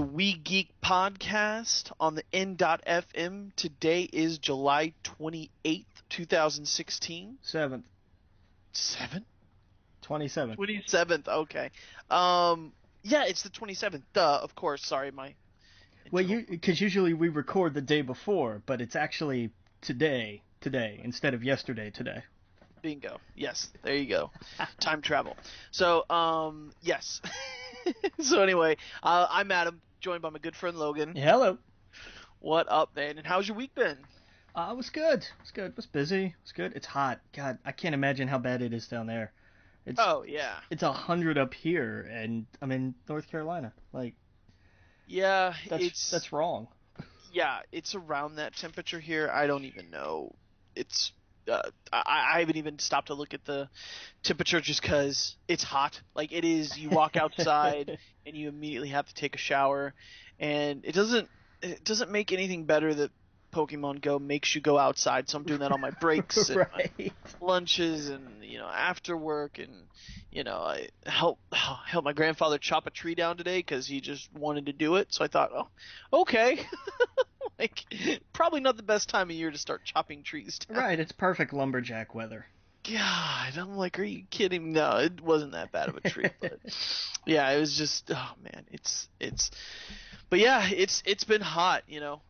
to We Geek podcast on the N.FM. Today is July 28th, 2016. 7th. 7th? 27th. 27th, okay. Yeah, it's the 27th. Duh, of course. Sorry, my... Well, because usually we record the day before, but it's actually today, instead of yesterday, today. Bingo. Yes, there you go. Time travel. So, yes. So anyway, I'm Adam, joined by my good friend Logan. Hello. What up, man? And how's your week been? It was good. It was good. It was busy. It was good. It's hot. God, I can't imagine how bad it is down there. Oh, yeah. It's 100 up here, and I'm in North Carolina. Like, yeah, that's wrong. Yeah, it's around that temperature here. I don't even know. It's I haven't even stopped to look at the temperature just because it's hot. Like it is, you walk outside and you immediately have to take a shower, and it doesn't make anything better that Pokemon Go makes you go outside. So I'm doing that on my breaks and Right. my lunches and after work, and I help my grandfather chop a tree down today because he just wanted to do it. So I thought, oh, okay. Like, probably not the best time of year to start chopping trees down. Right, it's perfect lumberjack weather. God, I'm like, are you kidding? No, it wasn't that bad of a tree, but yeah, it was just, oh man, but yeah, it's been hot,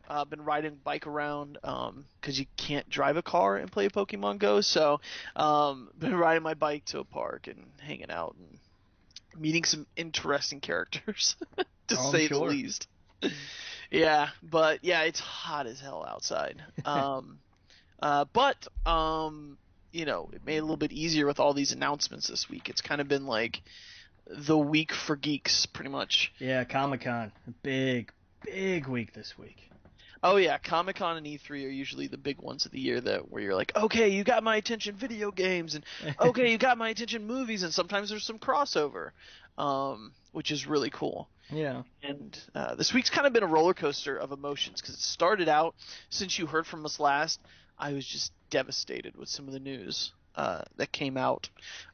I've been riding bike around, cause you can't drive a car and play Pokemon Go, so, been riding my bike to a park and hanging out and meeting some interesting characters, to say the least. Yeah, but yeah, it's hot as hell outside. But it made it a little bit easier with all these announcements this week. It's kind of been like the week for geeks, pretty much. Yeah, Comic-Con, a big week this week. Oh yeah, Comic-Con and E3 are usually the big ones of the year where you're like, okay, you got my attention, video games, and okay, you got my attention, movies, and sometimes there's some crossover, which is really cool. Yeah. And this week's kind of been a roller coaster of emotions because it started out, since you heard from us last, I was just devastated with some of the news that came out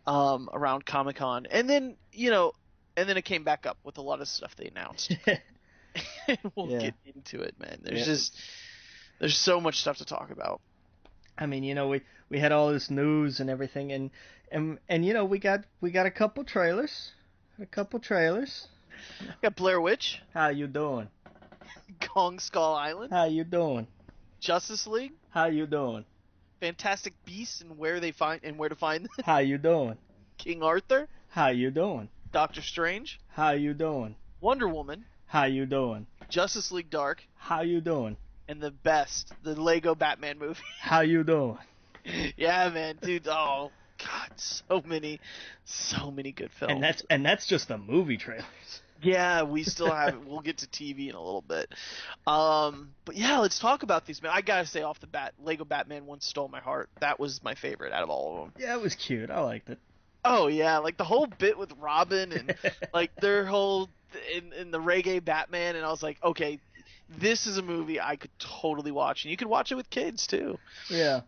around Comic-Con, and then it came back up with a lot of stuff they announced. We'll get into it, man. There's so much stuff to talk about. I mean, we had all this news and everything, and we got a couple trailers. Got Blair Witch. How you doing? Kong Skull Island. How you doing? Justice League. How you doing? Fantastic Beasts and where to find them. How you doing? King Arthur. How you doing? Doctor Strange. How you doing? Wonder Woman. How you doing? Justice League Dark. How you doing? And the Lego Batman movie. How you doing? Yeah, man, dude. Oh God, so many good films. And that's just the movie trailers. Yeah, we still have. We'll get to TV in a little bit. But yeah, let's talk about these, man. I gotta say off the bat, Lego Batman one stole my heart. That was my favorite out of all of them. Yeah, it was cute. I liked it. Oh yeah, like the whole bit with Robin and like their whole in the reggae Batman, and I was like, okay, this is a movie I could totally watch, and you could watch it with kids too. Yeah.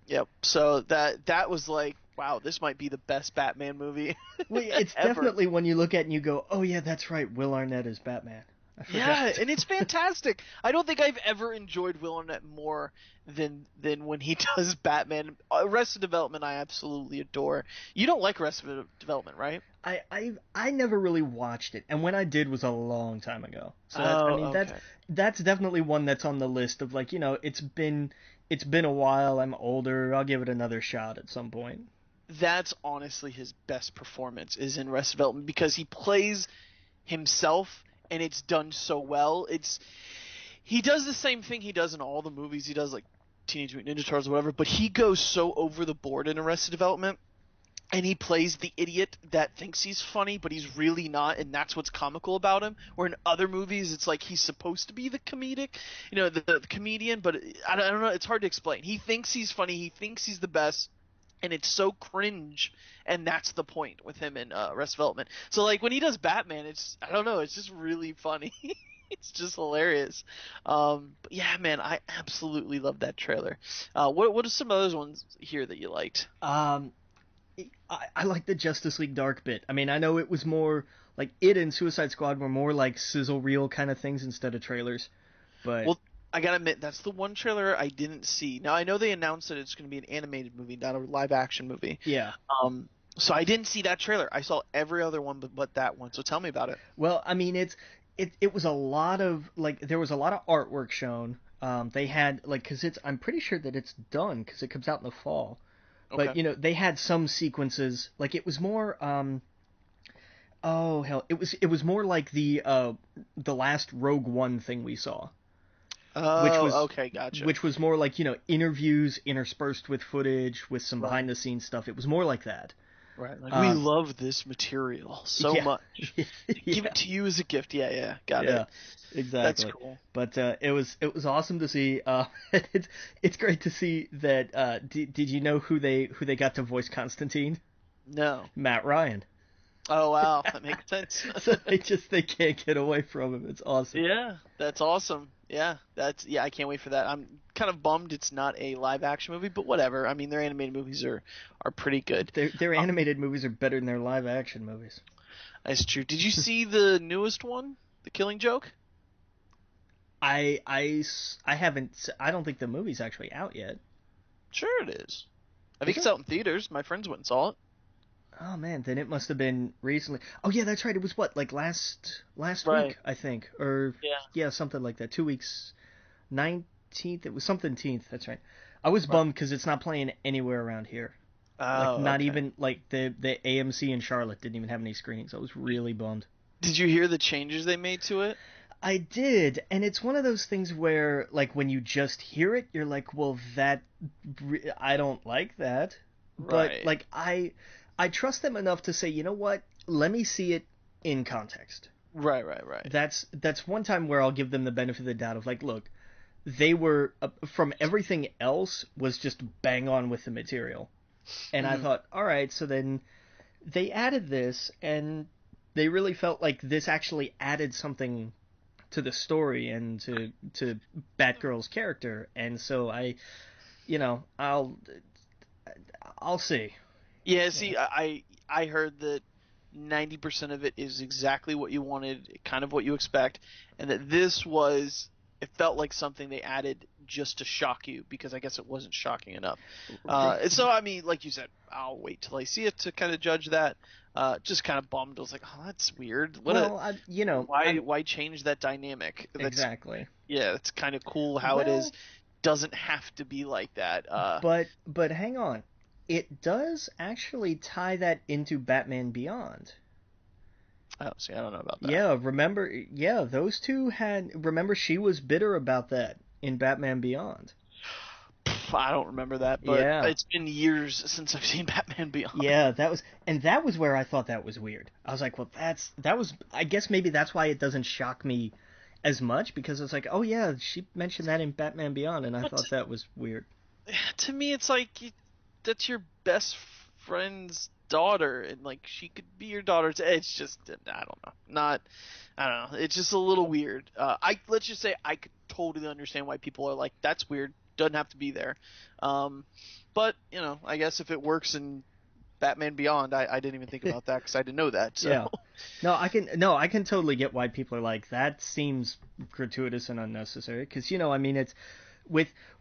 Yep. So that was like, wow, this might be the best Batman movie. Well, it's ever. Definitely when you look at it and you go, oh yeah, that's right, Will Arnett is Batman. Yeah, and it's fantastic. I don't think I've ever enjoyed Will Arnett more than when he does Batman. Arrested Development I absolutely adore. You don't like Arrested Development, right? I never really watched it, and when I did was a long time ago. So that's definitely one that's on the list of like, it's been a while, I'm older, I'll give it another shot at some point. That's honestly his best performance is in Arrested Development because he plays himself. And it's done so well. He does the same thing he does in all the movies. He does like Teenage Mutant Ninja Turtles or whatever, but he goes so over the board in Arrested Development, and he plays the idiot that thinks he's funny, but he's really not, and that's what's comical about him. Where in other movies, it's like he's supposed to be the comedic, the comedian, but I don't know. It's hard to explain. He thinks he's funny. He thinks he's the best. And it's so cringe, and that's the point with him in Arrested Development. So, like, when he does Batman, I don't know, it's just really funny. It's just hilarious. But yeah, man, I absolutely love that trailer. What are some other ones here that you liked? I like the Justice League Dark bit. I mean, I know it was more like it and Suicide Squad were more like sizzle reel kind of things instead of trailers. But well, I gotta admit, that's the one trailer I didn't see. Now I know they announced that it's going to be an animated movie, not a live action movie. yeah. So I didn't see that trailer. I saw every other one but that one. So tell me about it. Well, I mean, it was a lot of like there was a lot of artwork shown. They had like because I'm pretty sure that it's done because it comes out in the fall. Okay. But they had some sequences like it was more oh hell it was more like the last Rogue One thing we saw. Oh, Which was okay, gotcha. Which was more like interviews interspersed with footage with some Right. behind the scenes stuff. It was more like that. Right. Like we love this material so yeah. much. Give it to you as a gift. Yeah. Got Yeah, it. exactly. That's cool. But it was awesome to see. It's great to see that. Did you know who they got to voice Constantine? No. Matt Ryan. Oh wow, that makes sense. So they can't get away from him. It's awesome. Yeah, that's awesome. Yeah, I can't wait for that. I'm kind of bummed it's not a live action movie, but whatever. I mean, their animated movies are pretty good. Their animated movies are better than their live action movies. That's true. Did you see the newest one, The Killing Joke? I haven't. I don't think the movie's actually out yet. Sure it is. I think it's out in theaters. My friends went and saw it. Oh man, then it must have been recently. Oh yeah, that's right. It was what, like last Right. week, I think, or yeah, something like that. 2 weeks, 19th. It was something 10th. That's right. I was bummed because it's not playing anywhere around here. Oh, Not okay. even like the AMC in Charlotte didn't even have any screenings. I was really bummed. Did you hear the changes they made to it? I did, and it's one of those things where like when you just hear it, you're like, well, I don't like that. But Right. like I trust them enough to say, you know what? Let me see it in context. Right. That's one time where I'll give them the benefit of the doubt of like, look, they were from everything else was just bang on with the material, and I thought, all right, so then they added this, and they really felt like this actually added something to the story and to Batgirl's character, and so I'll see. Yeah, see, I heard that 90% of it is exactly what you wanted, kind of what you expect, and that it felt like something they added just to shock you, because I guess it wasn't shocking enough. And so, I mean, like you said, I'll wait till I see it to kind of judge that. Just kind of bummed. I was like, oh, that's weird. Why change that dynamic? Exactly. Yeah, it's kind of cool how it is. Doesn't have to be like that. But hang on. It does actually tie that into Batman Beyond. Oh, see, I don't know about that. Yeah, those two remember she was bitter about that in Batman Beyond. I don't remember that, but it's been years since I've seen Batman Beyond. Yeah, that was where I thought that was weird. I was like, well, I guess maybe that's why it doesn't shock me as much, because it's like, oh yeah, she mentioned that in Batman Beyond, and I thought that was weird. To me, it's like that's your best friend's daughter, and like she could be your daughter's. It's just, I don't know. It's just a little weird. Let's just say I could totally understand why people are like, that's weird. Doesn't have to be there. But I guess if it works in Batman Beyond, I didn't even think about that because I didn't know that. So. Yeah. I can totally get why people are like, that seems gratuitous and unnecessary, because I mean, it's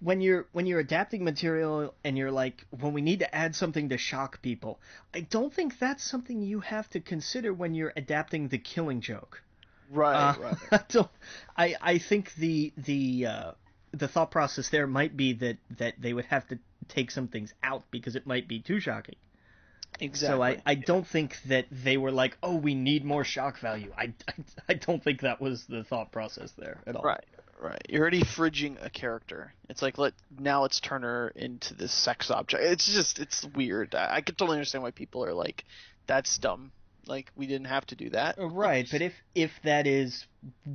when you're adapting material and you're like, when we need to add something to shock people, I don't think that's something you have to consider when you're adapting The Killing Joke. Right. I think the thought process there might be that they would have to take some things out because it might be too shocking. Exactly. So I don't think that they were like, oh, we need more shock value. I don't think that was the thought process there at all. Right. You're already fridging a character. It's like, let's turn her into this sex object. It's weird. I can totally understand why people are like, that's dumb. Like, we didn't have to do that. Right, but if that is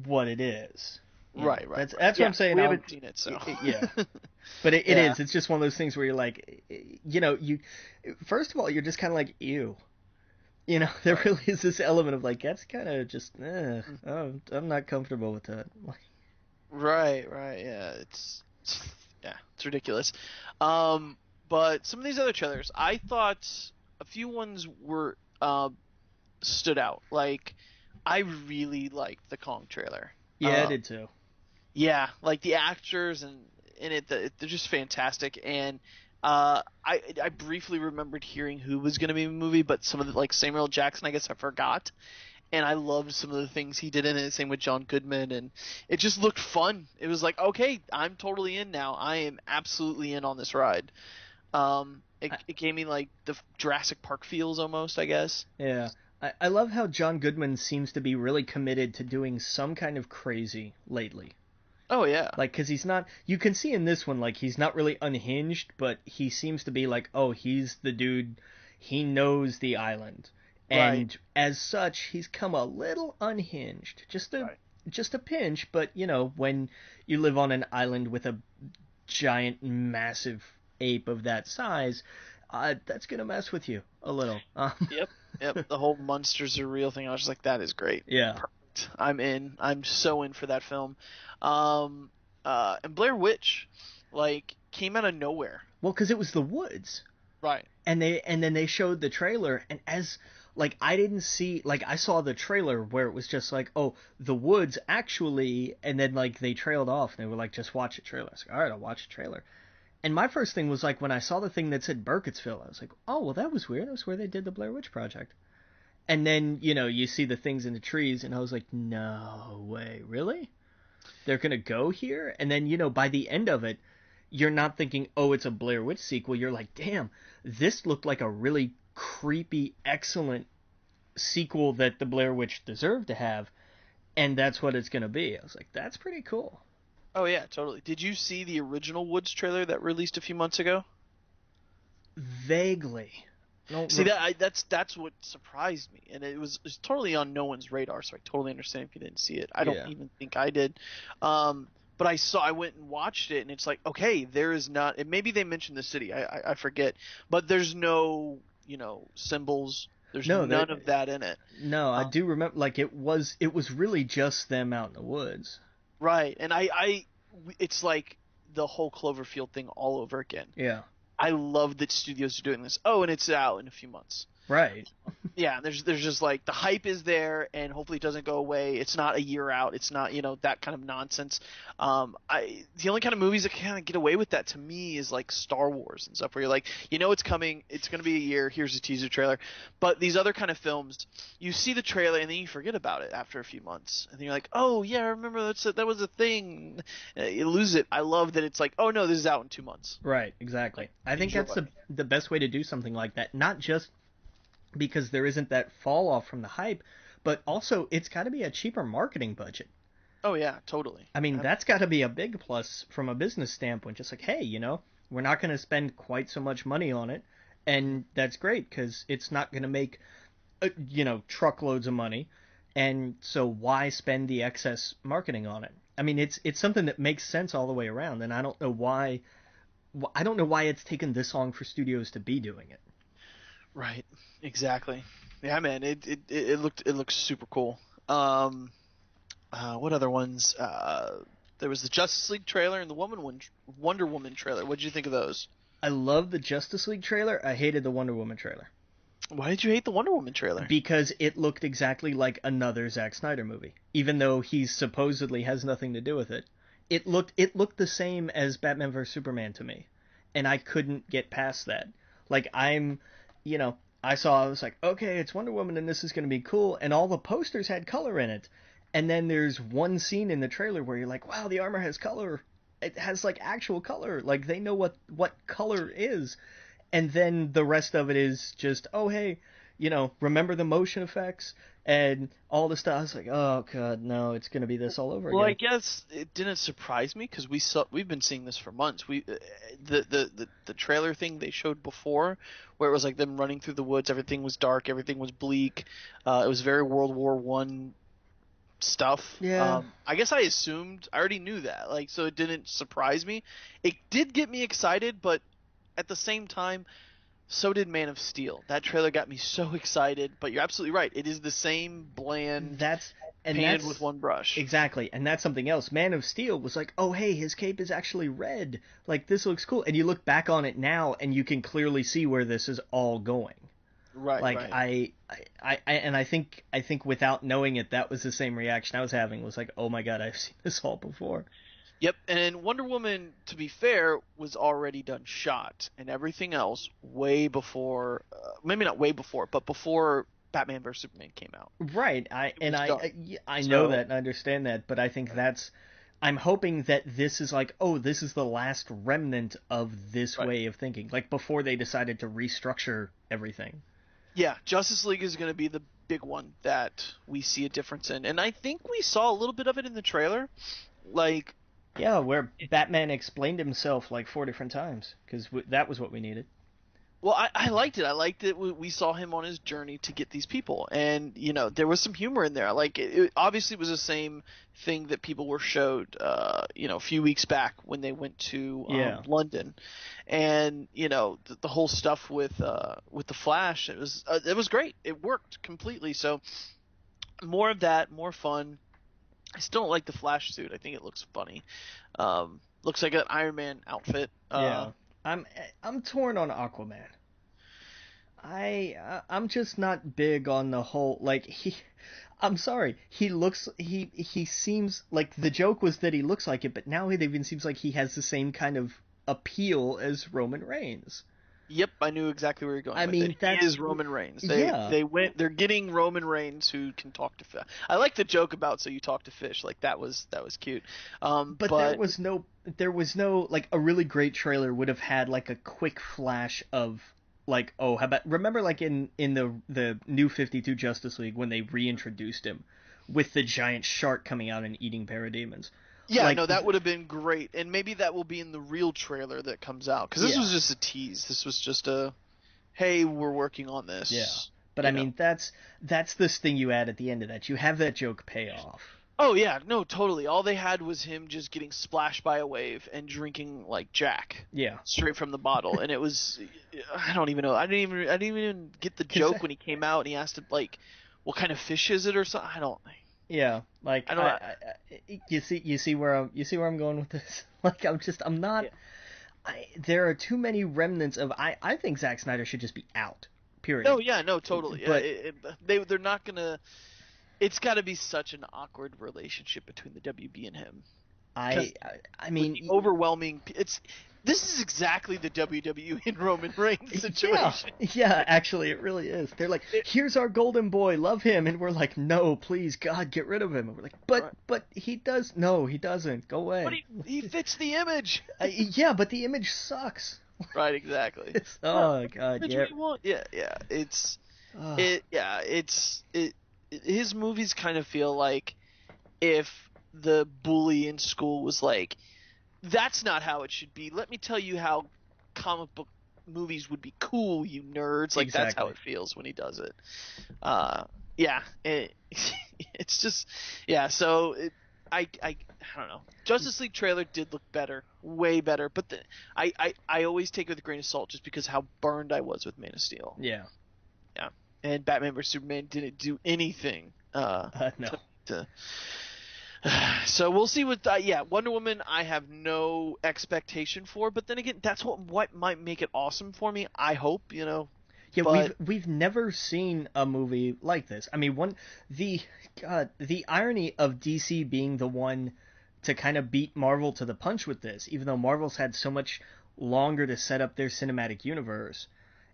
what it is. Right. That's what I'm saying. We haven't seen it, so. Yeah. But it is. It's just one of those things where you're like, you first of all, you're just kind of like, ew. There really is this element of like, that's kind of just, I'm not comfortable with that. Right. Yeah, it's ridiculous. But some of these other trailers, I thought a few ones were stood out. Like, I really liked the Kong trailer. Yeah, I did too. Yeah, like the actors and in it, they're just fantastic. And I briefly remembered hearing who was going to be in the movie, but some of the, like Samuel L. Jackson, I guess I forgot. And I loved some of the things he did in it. Same with John Goodman, and it just looked fun. It was like, okay, I'm totally in now. I am absolutely in on this ride. It gave me like the Jurassic Park feels almost, I guess. Yeah. I love how John Goodman seems to be really committed to doing some kind of crazy lately. Oh, yeah. Like, because he's not, you can see in this one, like, he's not really unhinged, but he seems to be like, oh, he's the dude, he knows the island. And Right. as such, he's come a little unhinged. Just a pinch, but, you know, when you live on an island with a giant, massive ape of that size, that's going to mess with you a little. Yep. The whole monsters are real thing. I was just like, that is great. Yeah. Perfect. I'm in. I'm so in for that film. And Blair Witch, like, came out of nowhere. Well, because it was the woods. Right. And then they showed the trailer, and as like I didn't see, like I saw the trailer where it was just like, oh, the woods actually, and then like they trailed off and they were like, just watch the trailer. I was like, all right, I'll watch the trailer. And my first thing was like when I saw the thing that said Burkittsville, I was like, oh, well, that was weird. That was where they did the Blair Witch Project. And then, you know, you see the things in the trees, and I was like, no way, really? They're gonna go here? And then, you know, by the end of it, you're not thinking, oh, it's a Blair Witch sequel. You're like, damn, this looked like a really creepy, excellent sequel that the Blair Witch deserved to have, and that's what it's going to be. I was like, that's pretty cool. Oh, yeah, totally. Did you see the original Woods trailer that released a few months ago? Vaguely. See, that's what surprised me, and it was totally on no one's radar, so I totally understand if you didn't see it. I don't even think I did. But I went and watched it, and it's like, okay, there is not. And maybe they mentioned the city, I forget, but there's no, you know, symbols. There's none of that in it. No, I do remember. Like it was really just them out in the woods. Right, and it's like the whole Cloverfield thing all over again. Yeah. I love that studios are doing this. Oh, and it's out in a few months. Right. Yeah, there's just like the hype is there, and hopefully it doesn't go away. It's not a year out. It's not, you know, that kind of nonsense. The only kind of movies that kind of get away with that to me is like Star Wars and stuff, where you're like, you know, it's coming. It's going to be a year. Here's a teaser trailer. But these other kind of films, you see the trailer and then you forget about it after a few months, and then you're like, oh yeah, I remember that was a thing. You lose it. I love that it's like, oh no, this is out in 2 months. Right. Exactly. I think that's the best way to do something like that. Not just because there isn't that fall off from the hype, but also it's got to be a cheaper marketing budget. Oh yeah, totally. I mean, that's got to be a big plus from a business standpoint. Just like, hey, you know, we're not going to spend quite so much money on it, and that's great because it's not going to make, you know, truckloads of money, and so why spend the excess marketing on it? I mean, it's something that makes sense all the way around, and I don't know why it's taken this long for studios to be doing it. Right. Exactly. Yeah, man. It looked super cool. What other ones? There was the Justice League trailer and the Wonder Woman trailer. What did you think of those? I love the Justice League trailer. I hated the Wonder Woman trailer. Why did you hate the Wonder Woman trailer? Because it looked exactly like another Zack Snyder movie, even though he supposedly has nothing to do with it. It looked the same as Batman vs Superman to me, and I couldn't get past that. Like you know, I was like, okay, it's Wonder Woman and this is going to be cool, and all the posters had color in it. And then there's one scene in the trailer where you're like, wow, the armor has color. It has, like, actual color. Like, they know what color is. And then the rest of it is just, oh, hey, you know, remember the motion effects and all the stuff. I was like, oh, God, no, it's going to be this all over again. Well, I guess it didn't surprise me because we've been seeing this for months. The trailer thing they showed before where it was like them running through the woods, everything was dark, everything was bleak. It was very World War I stuff. Yeah. I guess I already knew that, like, so it didn't surprise me. It did get me excited, but at the same time, so did Man of Steel. That trailer got me so excited, but you're absolutely right. It is the same bland painted with one brush. Exactly, and that's something else. Man of Steel was like, oh, hey, his cape is actually red. Like, this looks cool. And you look back on it now, and you can clearly see where this is all going. Right, Like right. I think without knowing it, that was the same reaction I was having. Was like, oh my god, I've seen this all before. Yep, and Wonder Woman, to be fair, was already done shot, and everything else way before, maybe not way before, but before Batman vs Superman came out. Right. It was done. I know So that and understand that, but I think that's I'm hoping that this is like, oh, this is the last remnant of this right. way of thinking. Like before they decided to restructure everything. Yeah, Justice League is going to be the big one that we see a difference in, and I think we saw a little bit of it in the trailer. Like, Yeah, where Batman explained himself like 4 different times because that was what we needed. well, I liked it. I liked it. We saw him on his journey to get these people, and there was some humor in there. Like, it obviously was the same thing that people were showed, a few weeks back when they went to Yeah. London, and the whole stuff with the Flash. It was great. It worked completely. So more of that, more fun. I still don't like the Flash suit. I think it looks funny. Looks like an Iron Man outfit. Yeah. I'm I'm torn on Aquaman. I'm just not big on the whole like he I'm sorry. He seems like the joke was that he looks like it, but now it even seems like he has the same kind of appeal as Roman Reigns. Yep, I knew exactly where you're going I with mean, it. He that's is Roman Reigns. yeah. They're getting Roman Reigns who can talk to fish. I like the joke about so you talk to fish. Like that was cute. But there was no like a really great trailer would have had like a quick flash of like, oh, how about remember like in the new 52 Justice League when they reintroduced him with the giant shark coming out and eating parademons. yeah, Like no, that would have been great, and maybe that will be in the real trailer that comes out because this yeah. was just a tease. This was just a, hey, we're working on Yeah. this. But I mean that's this thing you add at the end of that. You have that joke pay off. Oh yeah, no, totally. All they had was him just getting splashed by a wave and drinking like Jack Yeah. straight from the bottle, and it was, I don't even know. I didn't even get the 'Cause joke when he came out and he asked him like, what kind of fish is it or something. yeah, like I don't. you see where I'm going with this. Like I'm not Yeah. there are too many remnants of I think Zack Snyder should just be out. No, Period. yeah, no, totally. Yeah, But they're not gonna. It's got to be such an awkward relationship between the WB and him. Because I with the mean overwhelming, this is exactly the WWE and Roman Reigns yeah, situation. yeah, actually it really is. They're like, "Here's our golden boy, love him." And we're like, "No, please God, get rid of him." And we're like, Right. but he does no, he doesn't. Go But away." he fits the image. Yeah, but the image sucks. Right, exactly. Oh god, That's yeah. what you want. Yeah, yeah. Ugh. His movies kind of feel like if the bully in school was like, that's not how it should be. Let me tell you how comic book movies would be cool, you nerds. Like that's how Exactly. it feels when he does it. Yeah, it's just yeah. So I don't know. Justice League trailer did look better, way better. But I always take it with a grain of salt just because how burned I was with Man of Steel. Yeah. Yeah, and Batman vs Superman didn't do anything. No. To so we'll see what. Yeah, Wonder Woman, I have no expectation for, but then again, that's what might make it awesome for me. I hope, Yeah, But we've never seen a movie like this. I mean, the irony of DC being the one to kind of beat Marvel to the punch with this, even though Marvel's had so much longer to set up their cinematic universe,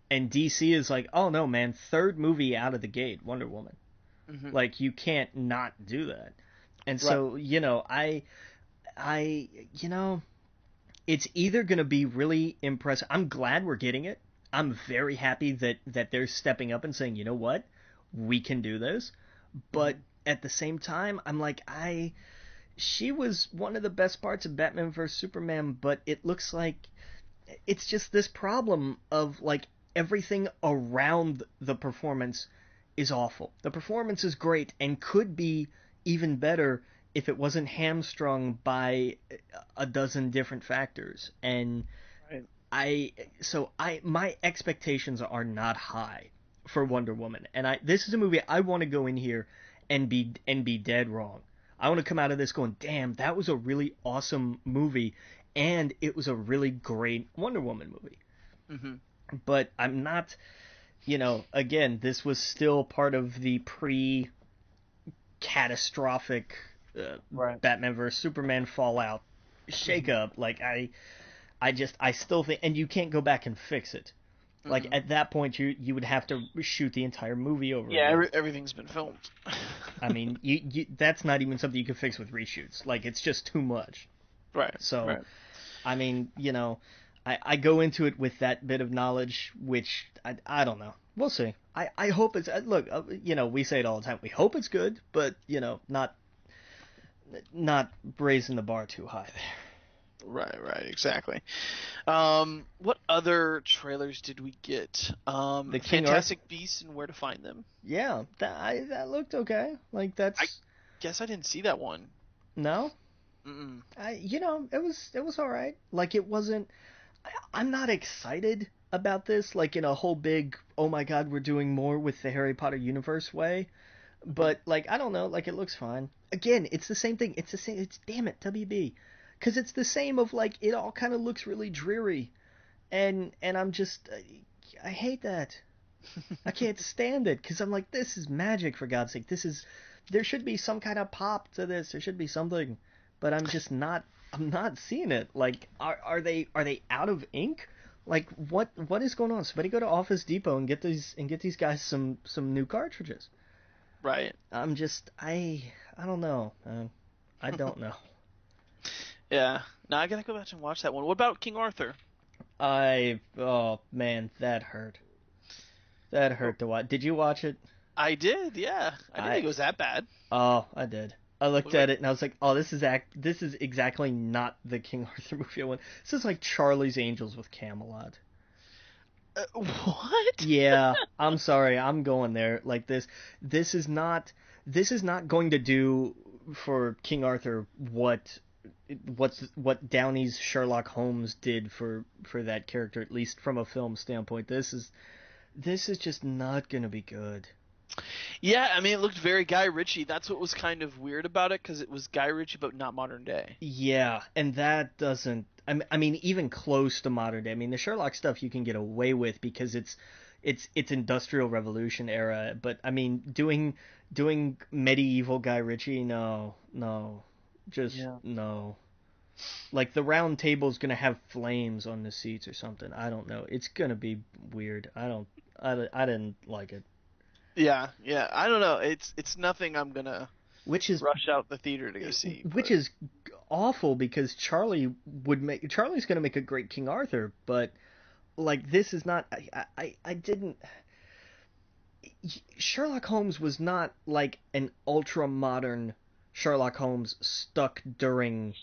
and DC is like, oh no, man, third movie out of the gate, Wonder Woman. mhm, Like you can't not do that. And right, so, you know, it's either going to be really impressive. I'm glad we're getting it. I'm very happy that they're stepping up and saying, you know what, we can do this. But mhm, at the same time, I'm like, she was one of the best parts of Batman vs Superman, but it looks like it's just this problem of like everything around the performance is awful. The performance is great and could be even better if it wasn't hamstrung by a dozen different factors. And right, I my expectations are not high for Wonder Woman, and this is a movie I want to go in here and be dead wrong. I want to come out of this going, damn, that was a really awesome movie, and it was a really great Wonder Woman movie. mhm. But I'm not. again, this was still part of the pre-catastrophic Right. Batman vs Superman fallout shakeup. Like I still think, and you can't go back and fix it. Like at that point, you would have to shoot the entire movie over. Yeah, again. everything's been filmed. I mean, that's not even something you can fix with reshoots. Like it's just too much. Right. So, right. I mean, I go into it with that bit of knowledge, which I don't know. We'll see. I hope it's look. We say it all the time. We hope it's good, but not raising the bar too high there. Right, exactly. What other trailers did we get? The Fantastic Beasts and Where to Find Them. Yeah, that looked okay. Like that's. I guess I didn't see that one. No. Mm-mm. It was all right. Like it wasn't. I'm not excited about this. Like in a whole big, oh my god, we're doing more with the Harry Potter universe way. But like I don't know. Like it looks fine. Again, it's the same thing. It's the same. It's damn it, WB. Because it's the same of like it all kind of looks really dreary, and I'm just I hate that. I can't stand it because I'm like, this is magic, for God's sake. There should be some kind of pop to this. There should be something, but I'm just not. I'm not seeing it. Like are they out of ink? Like what is going on? Somebody go to Office Depot and get these guys some new cartridges. Right. I'm just I don't know. I don't know. Yeah. Now I gotta go back and watch that one. What about King Arthur? Oh man, that hurt. That hurt to watch. Did you watch it? I did, yeah. I didn't think it was that bad. Oh, I did. I looked at it and I was like, oh, this is exactly not the King Arthur movie I want. This is like Charlie's Angels with Camelot. What? Yeah, I'm sorry, I'm going there. Like this is not going to do for King Arthur what Downey's Sherlock Holmes did for that character, at least from a film standpoint. This is just not going to be good. Yeah, I mean, it looked very Guy Ritchie. That's what was kind of weird about it, because it was Guy Ritchie, but not modern day. Yeah, and that doesn't... I mean, even close to modern day. I mean, the Sherlock stuff you can get away with because it's Industrial Revolution era. But, I mean, doing medieval Guy Ritchie, no. Just, no. Like, the round table's gonna have flames on the seats or something. I don't know. It's gonna be weird. I didn't like it. Yeah, I don't know. It's nothing I'm gonna rush out the theater to go see. Which is awful because Charlie's gonna make a great King Arthur, but like this is not. I didn't. Sherlock Holmes was not like an ultra modern Sherlock Holmes stuck during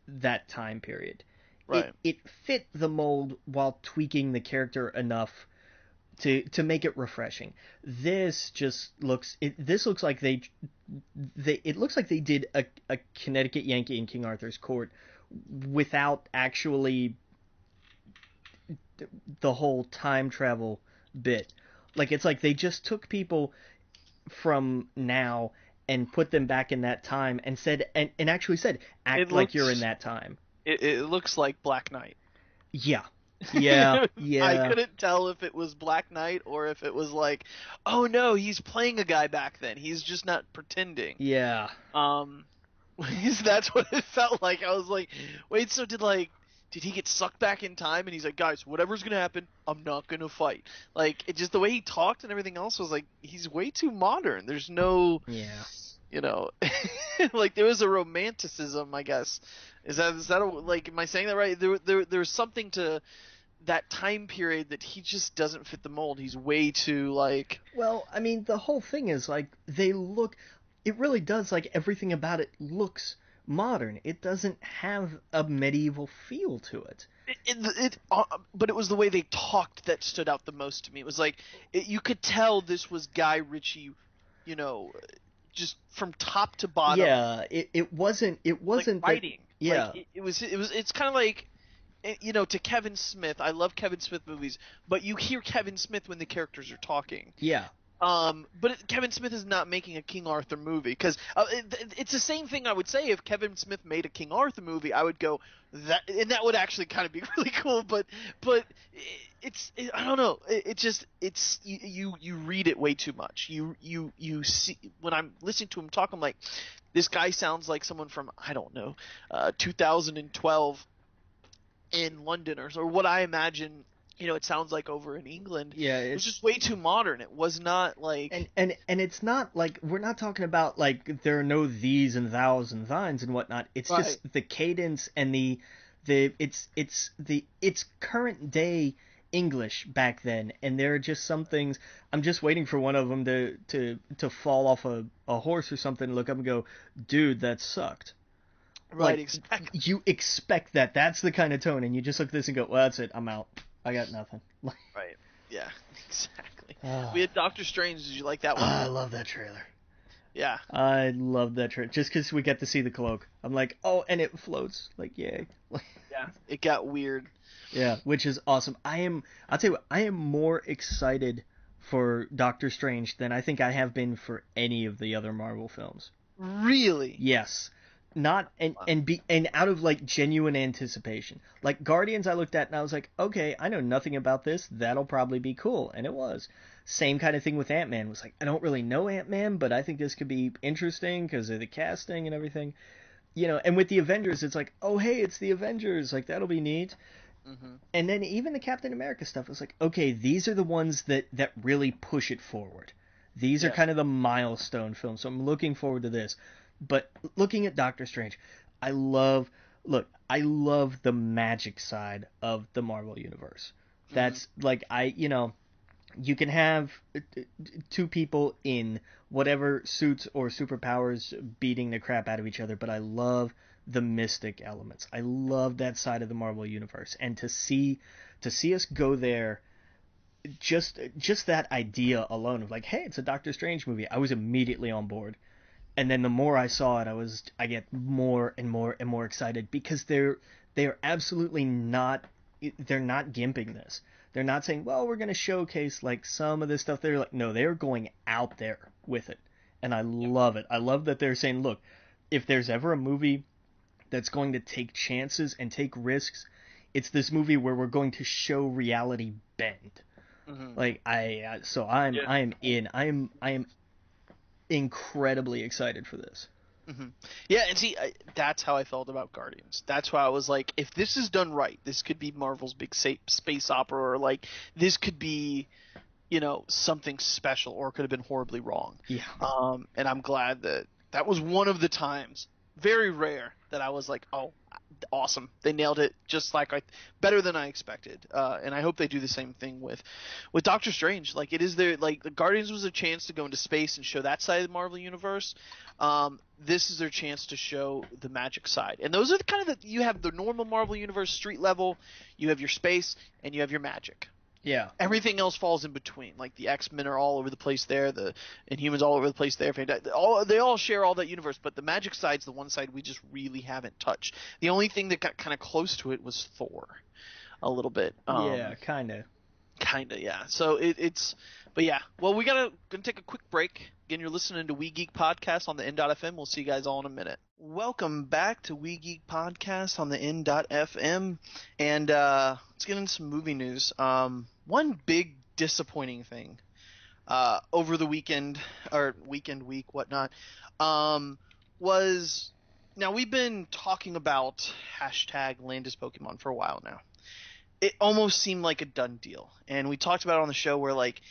that time period. Right. It fit the mold while tweaking the character enough to make it refreshing. This just looks. This looks like it looks like they did a Connecticut Yankee in King Arthur's Court without actually the whole time travel bit. Like it's like they just took people from now and put them back in that time and said and actually said act like you're in that time. It looks like Black Knight. Yeah. I couldn't tell if it was Black Knight or if it was like, oh no, he's playing a guy back then. He's just not pretending. Yeah. That's what it felt like. I was like, wait, so did he get sucked back in time? And he's like, guys, whatever's gonna happen, I'm not gonna fight. Like, it just the way he talked and everything else was like, he's way too modern. There's no, like there was a romanticism, I guess. Is that like, am I saying that right? There's something to that time period that he just doesn't fit the mold. He's way too like. Well, I mean, the whole thing is like it really does, like everything about it looks modern. It doesn't have a medieval feel to it. But it was the way they talked that stood out the most to me. It was like you could tell this was Guy Ritchie, just from top to bottom. Yeah, it wasn't like writing. Yeah, like it's kind of like, to Kevin Smith. I love Kevin Smith movies, but you hear Kevin Smith when the characters are talking. Yeah. But Kevin Smith is not making a King Arthur movie because it's the same thing I would say if Kevin Smith made a King Arthur movie. I would go and that would actually kind of be really cool. But I don't know. It's you read it way too much. You see when I'm listening to him talk, I'm like, this guy sounds like someone from I don't know, 2012 in London or what I imagine. It sounds like over in England. Yeah, it was just way too modern. It was not like and it's not like we're not talking about like there are no these and thous and thines and whatnot. It's right. just the cadence and it's current day English back then, and there are just some things. I'm just waiting for one of them to fall off a horse or something and look up and go, dude, that sucked. Right, like, exactly. You expect that. That's the kind of tone, and you just look at this and go, well, that's it. I'm out. I got nothing. Right. Yeah, exactly. We had Doctor Strange. Did you like that one? I love that trailer. Yeah. I love that trailer. Just because we get to see the cloak. I'm like, oh, and it floats. Like, yay. Yeah. It got weird. Yeah, which is awesome. I'll tell you what, I am more excited for Doctor Strange than I think I have been for any of the other Marvel films. Really? Yes. Not and out of like genuine anticipation. Like Guardians I looked at and I was like, okay, I know nothing about this. That'll probably be cool. And it was. Same kind of thing with Ant-Man. It was like, I don't really know Ant-Man, but I think this could be interesting because of the casting and everything. And with the Avengers, it's like, oh, hey, it's the Avengers. Like, that'll be neat. Mm-hmm. And then even the Captain America stuff was like, okay, these are the ones that really push it forward. These are kind of the milestone films. So I'm looking forward to this. But looking at Doctor Strange, I love the magic side of the Marvel Universe. That's like, you can have two people in whatever suits or superpowers beating the crap out of each other, but I love the mystic elements. I love that side of the Marvel Universe. And to see us go there, just that idea alone of like, hey, it's a Doctor Strange movie, I was immediately on board. And then the more I saw it, I get more and more and more excited because they're absolutely not, they're not gimping this. They're not saying, well, we're going to showcase like some of this stuff. They're like, no, they're going out there with it. And I love it. I love that they're saying, look, if there's ever a movie that's going to take chances and take risks, it's this movie where we're going to show reality bend. Mm-hmm. Like I am in. I am incredibly excited for this. Mm-hmm. Yeah, and see, that's how I felt about Guardians. That's why I was like, if this is done right, this could be Marvel's big space opera, or like this could be, something special, or it could have been horribly wrong. Yeah. And I'm glad that was one of the times, very rare, that I was like, oh, awesome, they nailed it, just like better than I expected. And I hope they do the same thing with Doctor Strange. Like, it is there, like the Guardians was a chance to go into space and show that side of the Marvel universe. This is their chance to show the magic side, and those are the kind of you have the normal Marvel universe street level, you have your space, and you have your magic. Yeah. Everything else falls in between. Like the X-Men are all over the place there, the Inhumans all over the place there. They all share all that universe, but the magic side's the one side we just really haven't touched. The only thing that got kind of close to it was Thor, a little bit. Yeah, kind of. Kinda, yeah. So but yeah. Well, gonna take a quick break. Again, you're listening to We Geek Podcast on the N.FM. We'll see you guys all in a minute. Welcome back to We Geek Podcast on the N.FM, and let's get into some movie news. One big disappointing thing over the weekend or week, whatnot, was, now we've been talking about hashtag Landis Pokemon for a while now. It almost seemed like a done deal. And we talked about it on the show where, like,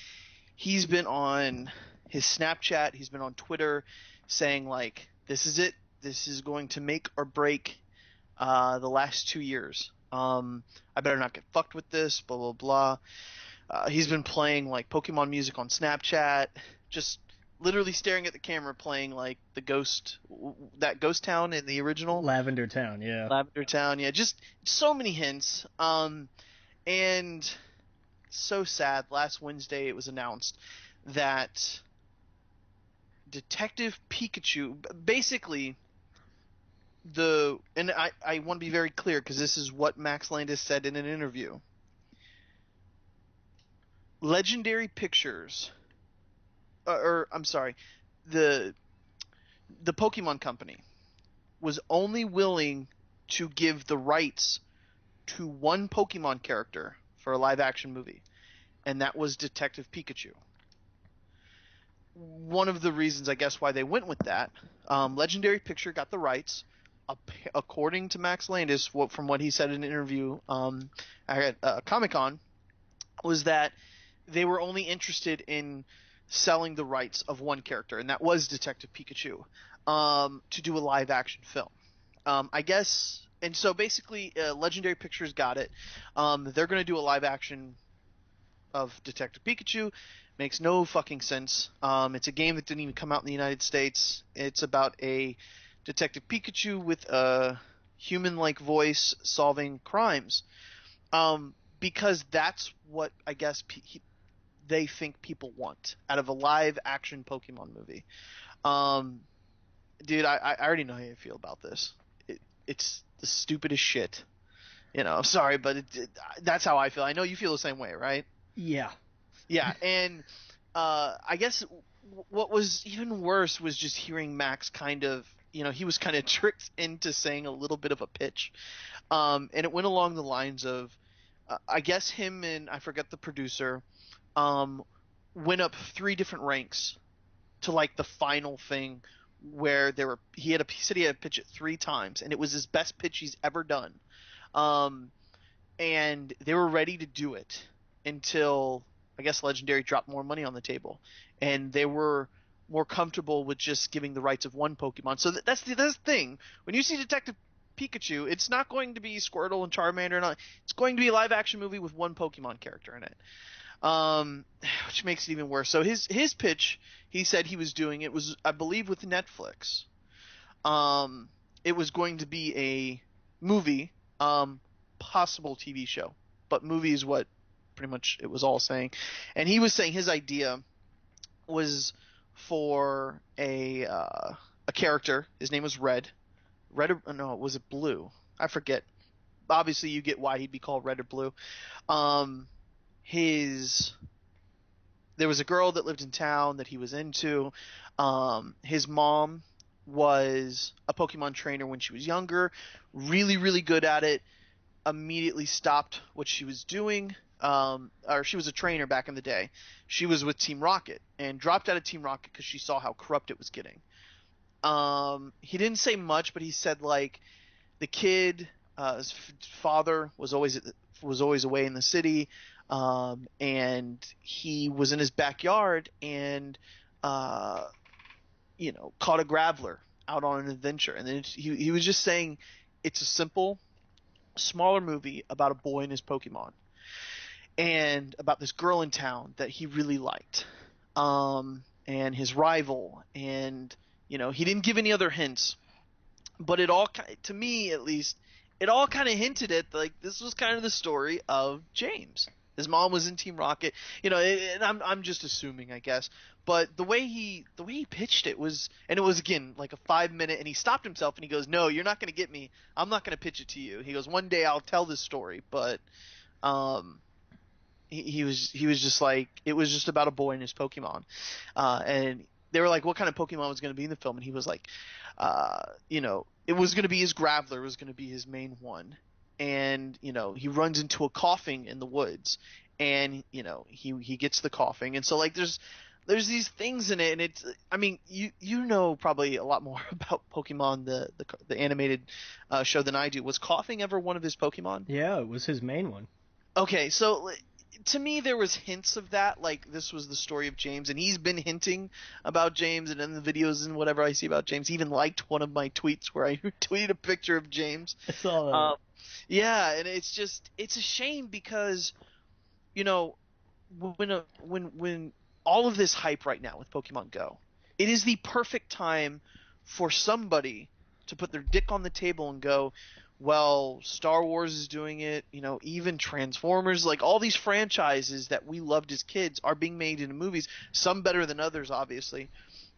he's been on his Snapchat, he's been on Twitter saying, like, this is it. This is going to make or break the last 2 years. I better not get fucked with this, blah, blah, blah. He's been playing, like, Pokemon music on Snapchat, just literally staring at the camera playing, like, that ghost town in the original. Lavender Town, yeah. Lavender Town, yeah. Just so many hints. And so sad. Last Wednesday it was announced that Detective Pikachu, basically, and I want to be very clear because this is what Max Landis said in an interview. Legendary Pictures or I'm sorry, the Pokemon Company was only willing to give the rights to one Pokemon character for a live action movie, and that was Detective Pikachu. One of the reasons, I guess, why they went with that, Legendary Picture got the rights, according to Max Landis, from what he said in an interview at Comic-Con, was that they were only interested in selling the rights of one character, and that was Detective Pikachu, to do a live action film. I guess, and so basically, Legendary Pictures got it. They're going to do a live action of Detective Pikachu. Makes no fucking sense. It's a game that didn't even come out in the United States. It's about a Detective Pikachu with a human-like voice solving crimes. Because that's what I guess they think people want out of a live-action Pokemon movie. Dude, I already know how you feel about this. It's the stupidest shit. I'm sorry, but that's how I feel. I know you feel the same way, right? Yeah. Yeah, and I guess what was even worse was just hearing Max kind of, he was kind of tricked into saying a little bit of a pitch. And it went along the lines of, I guess him and, I forget the producer, went up 3 different ranks to like the final thing where he said he had to pitch it 3 times, and it was his best pitch he's ever done. And they were ready to do it until I guess Legendary dropped more money on the table, and they were more comfortable with just giving the rights of one Pokemon. So that's the thing. When you see Detective Pikachu, it's not going to be Squirtle and Charmander. It's going to be a live action movie with one Pokemon character in it, which makes it even worse. So his pitch, he said he was doing it was, I believe, with Netflix. It was going to be a movie, possible TV show, but movie is what pretty much it was all saying. And he was saying his idea was for a character. His name was Red. No, was it Blue? I forget. Obviously, you get why he'd be called Red or Blue. There was a girl that lived in town that he was into. His mom was a Pokemon trainer when she was younger, really, really good at it. Immediately stopped what she was doing. Or she was a trainer back in the day. She was with Team Rocket and dropped out of Team Rocket because she saw how corrupt it was getting. He didn't say much, but he said like the kid, his father was always away in the city, and he was in his backyard and caught a graveler out on an adventure, and then he was just saying it's a simple, smaller movie about a boy and his Pokemon, and about this girl in town that he really liked, and his rival, and he didn't give any other hints, but it all, to me at least, it all kind of hinted at like this was kind of the story of James. His mom was in Team Rocket, and I'm just assuming, I guess. But the way he pitched it was, and it was again like a 5-minute, and he stopped himself and he goes, "No, you're not going to get me. I'm not going to pitch it to you." He goes, "One day I'll tell this story," but he was just like, it was just about a boy and his Pokemon, and they were like, what kind of Pokemon was going to be in the film, and he was like, it was going to be his Graveler was going to be his main one, and he runs into a coughing in the woods, and he gets the coughing, and so like there's these things in it, and it's, I mean, you know probably a lot more about Pokemon, the animated show, than I do. Was coughing ever one of his Pokemon? Yeah, it was his main one. Okay, so to me there was hints of that, like this was the story of James, and he's been hinting about James, and in the videos and whatever I see about James, he even liked one of my tweets where I tweeted a picture of James. I saw that. Yeah, and it's a shame because when all of this hype right now with Pokemon Go, it is the perfect time for somebody to put their dick on the table and go, well, Star Wars is doing it, even Transformers, like all these franchises that we loved as kids are being made into movies, some better than others, obviously.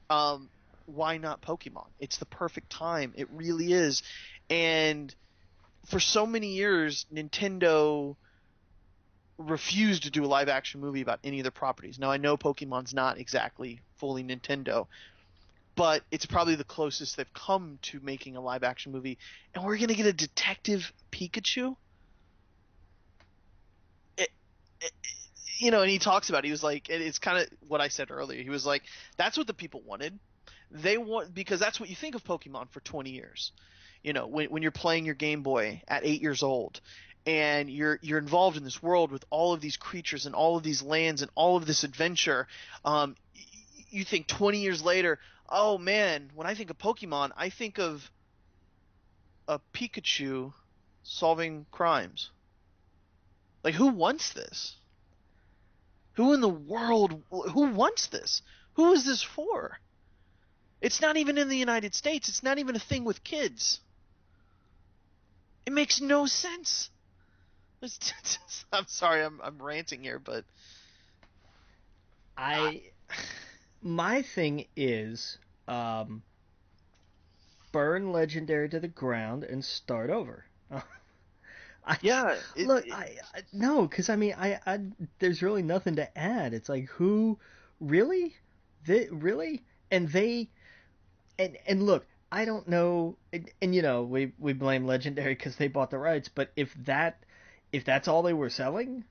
Why not Pokemon? It's the perfect time. It really is. And for so many years, Nintendo refuse to do a live action movie about any of their properties. Now I know Pokemon's not exactly fully Nintendo, but it's probably the closest they've come to making a live action movie. And we're gonna get a Detective Pikachu. And he talks about it. He was like, it's kind of what I said earlier. He was like, that's what the people wanted. They want, because that's what you think of Pokemon for 20 years. When you're playing your Game Boy at 8 years old, and you're involved in this world with all of these creatures and all of these lands and all of this adventure, you think 20 years later, oh man, when I think of Pokemon, I think of a Pikachu solving crimes. Like, who wants this? Who in the world, who wants this? Who is this for? It's not even in the United States. It's not even a thing with kids. It makes no sense. I'm sorry, I'm ranting here, but my thing is burn Legendary to the ground and start over. No, because I mean, there's really nothing to add. It's like, who, really, really, and look, I don't know, and we blame Legendary because they bought the rights, but if that's all they were selling,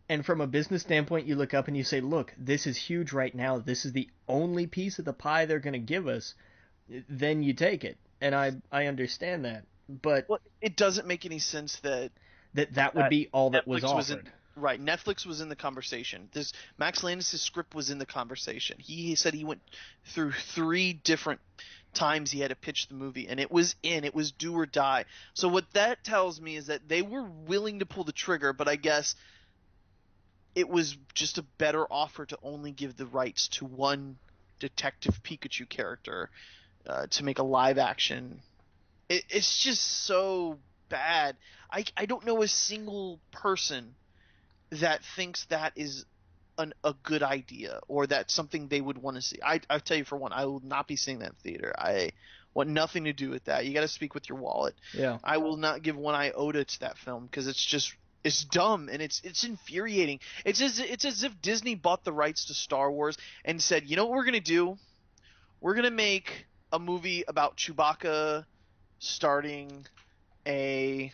and from a business standpoint, you look up and you say, look, this is huge right now. This is the only piece of the pie they're going to give us. Then you take it, and I understand that. But it doesn't make any sense that would be all that Netflix was offered. Right, Netflix was in the conversation. This Max Landis' script was in the conversation. He said he went through 3 different times he had to pitch the movie, and it was do or die. So what that tells me is that they were willing to pull the trigger, but I guess it was just a better offer to only give the rights to one Detective Pikachu character to make a live action. It's just so bad. I don't know a single person that thinks that is a good idea or that's something they would want to see. I'll tell you, for one, I will not be seeing that in theater. I want nothing to do with that. You got to speak with your wallet. Yeah. I will not give one iota to that film because it's dumb and it's infuriating. It's as if Disney bought the rights to Star Wars and said, you know what we're gonna do? We're gonna make a movie about Chewbacca starting a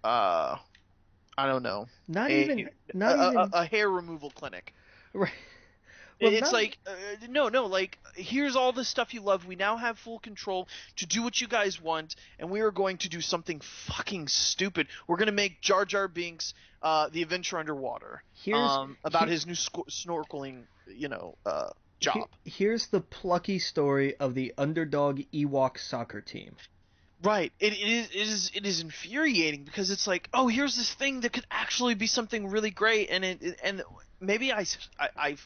I don't know. Not even a hair removal clinic. Right. Well, it's like no, like, here's all the stuff you love. We now have full control to do what you guys want, and we are going to do something fucking stupid. We're going to make Jar Jar Binks the adventure underwater. About his new snorkeling, job. Here's the plucky story of the underdog Ewok soccer team. Right. It is infuriating because it's like, oh, here's this thing that could actually be something really great, and maybe I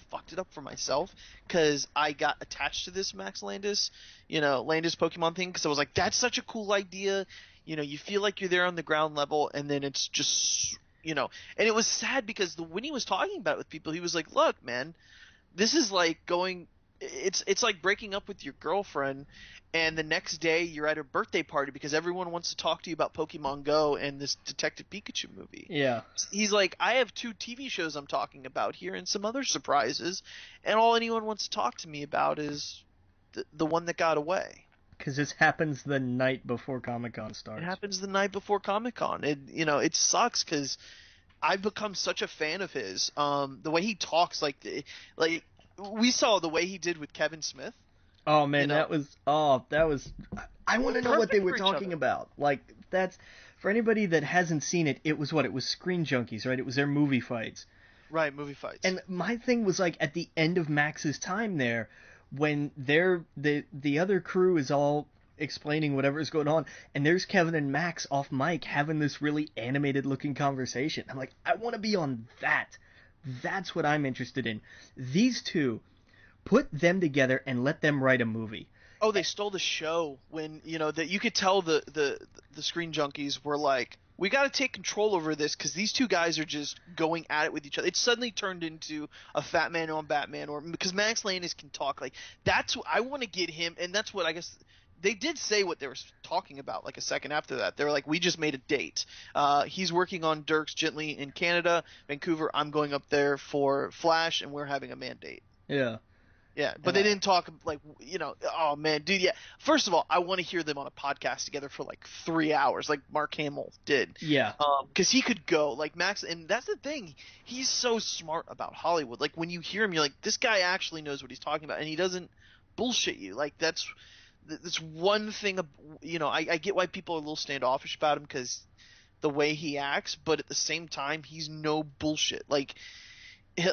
fucked it up for myself because I got attached to this Max Landis, Landis Pokemon thing, because I was like, that's such a cool idea. You feel like you're there on the ground level, and then it's just, and it was sad because when he was talking about it with people, he was like, look, man, this is like going. It's like breaking up with your girlfriend, and the next day you're at a birthday party because everyone wants to talk to you about Pokemon Go and this Detective Pikachu movie. Yeah. He's like, I have 2 TV shows I'm talking about here and some other surprises, and all anyone wants to talk to me about is the one that got away. Because this happens the night before Comic-Con starts. It happens the night before Comic-Con. It sucks because I've become such a fan of his. The way he talks, like we saw the way he did with Kevin Smith. Oh man, that was I want to know what they were talking about. Like, that's, for anybody that hasn't seen it, it was Screen Junkies, right? It was their movie fights. Right, movie fights. And my thing was, like, at the end of Max's time there, when the other crew is all explaining whatever is going on, and there's Kevin and Max off mic having this really animated looking conversation. I'm like, I want to be on that. That's what I'm interested in. These two, put them together and let them write a movie. Oh, they stole the show when, that you could tell the Screen Junkies were like, we got to take control over this because these two guys are just going at it with each other. It suddenly turned into a Fat Man on Batman, or because Max Landis can talk. Like, that's what I want to get him, and that's what I guess they did say what they were talking about like a second after that. They were like, we just made a date. He's working on Dirks Gently in Canada, Vancouver. I'm going up there for Flash, and we're having a mandate. Yeah. Yeah, but they didn't talk like, oh man, dude. Yeah, first of all, I want to hear them on a podcast together for like 3 hours, like Mark Hamill did. Yeah. Because he could go like Max, and that's the thing. He's so smart about Hollywood. Like when you hear him, you're like, this guy actually knows what he's talking about, and he doesn't bullshit you. Like that's one thing. I get why people are a little standoffish about him because the way he acts, but at the same time, he's no bullshit. Like in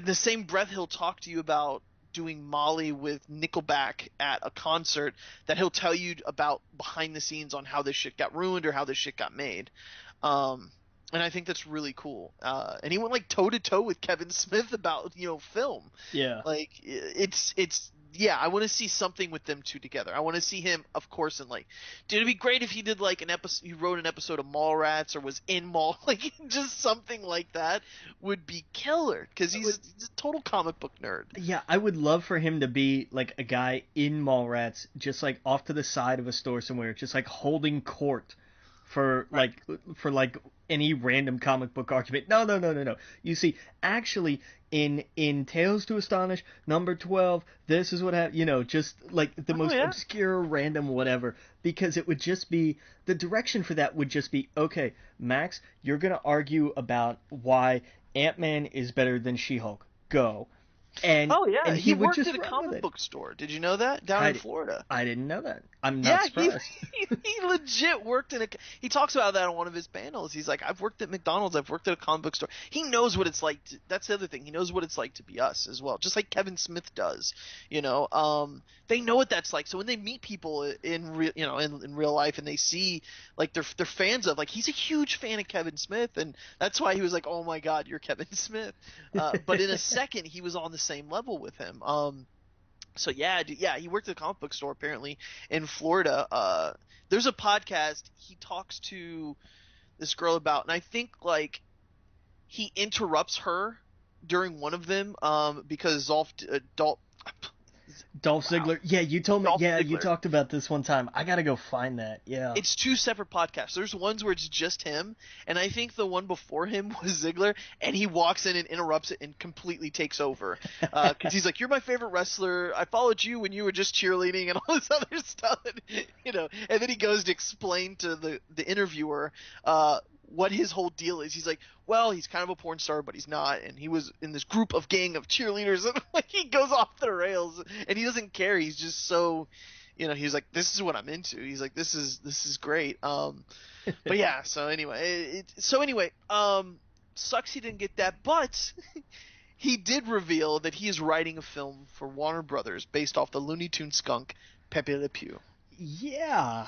the same breath, he'll talk to you about doing Molly with Nickelback at a concert that he'll tell you about behind the scenes on how this shit got ruined or how this shit got made. And I think that's really cool. And he went like toe to toe with Kevin Smith about, film. Yeah. Like yeah, I want to see something with them two together. I want to see him, of course, in like, dude, it'd be great if he did like an episode, he wrote an episode of Mallrats or was in like just something like that would be killer because he's a total comic book nerd. Yeah, I would love for him to be like a guy in Mallrats, just like off to the side of a store somewhere, just like holding court for like any random comic book argument. No. You see, actually, in Tales to Astonish, number 12, this is what happened, just like the most obscure random whatever, because it would just be, the direction for that would just be, okay, Max, you're going to argue about why Ant-Man is better than She-Hulk. Go. And and he would worked just at a comic book store. Did you know that down in Florida? I didn't know that. I'm not surprised. He legit worked in he talks about that on one of his panels. He's like, I've worked at McDonald's. I've worked at a comic book store. He knows what it's like. That's the other thing. He knows what it's like to be us as well, just like Kevin Smith does. They know what that's like. So when they meet people in real life and they see like they're fans of, like, he's a huge fan of Kevin Smith, and that's why he was like, oh my God, you're Kevin Smith. But in a second, he was on the same level with him. So he worked at a comic book store apparently in Florida. There's a podcast he talks to this girl about, and I think like he interrupts her during one of them because Dolph Ziggler. Yeah, you told me. Dolph Ziggler. You talked about this one time. I gotta go find that. Yeah. It's two separate podcasts. There's ones where it's just him, and I think the one before him was Ziggler, and he walks in and interrupts it and completely takes over. Because he's like, "You're my favorite wrestler. I followed you when you were just cheerleading and all this other stuff." And then he goes to explain to the interviewer what his whole deal is. He's like, well, he's kind of a porn star, but he's not, and he was in this group of gang of cheerleaders, and like he goes off the rails, and he doesn't care. He's just so, he's like, this is what I'm into. He's like, this is great. But yeah. So anyway, sucks he didn't get that, but he did reveal that he is writing a film for Warner Brothers based off the Looney Tunes skunk Pepe Le Pew. Yeah.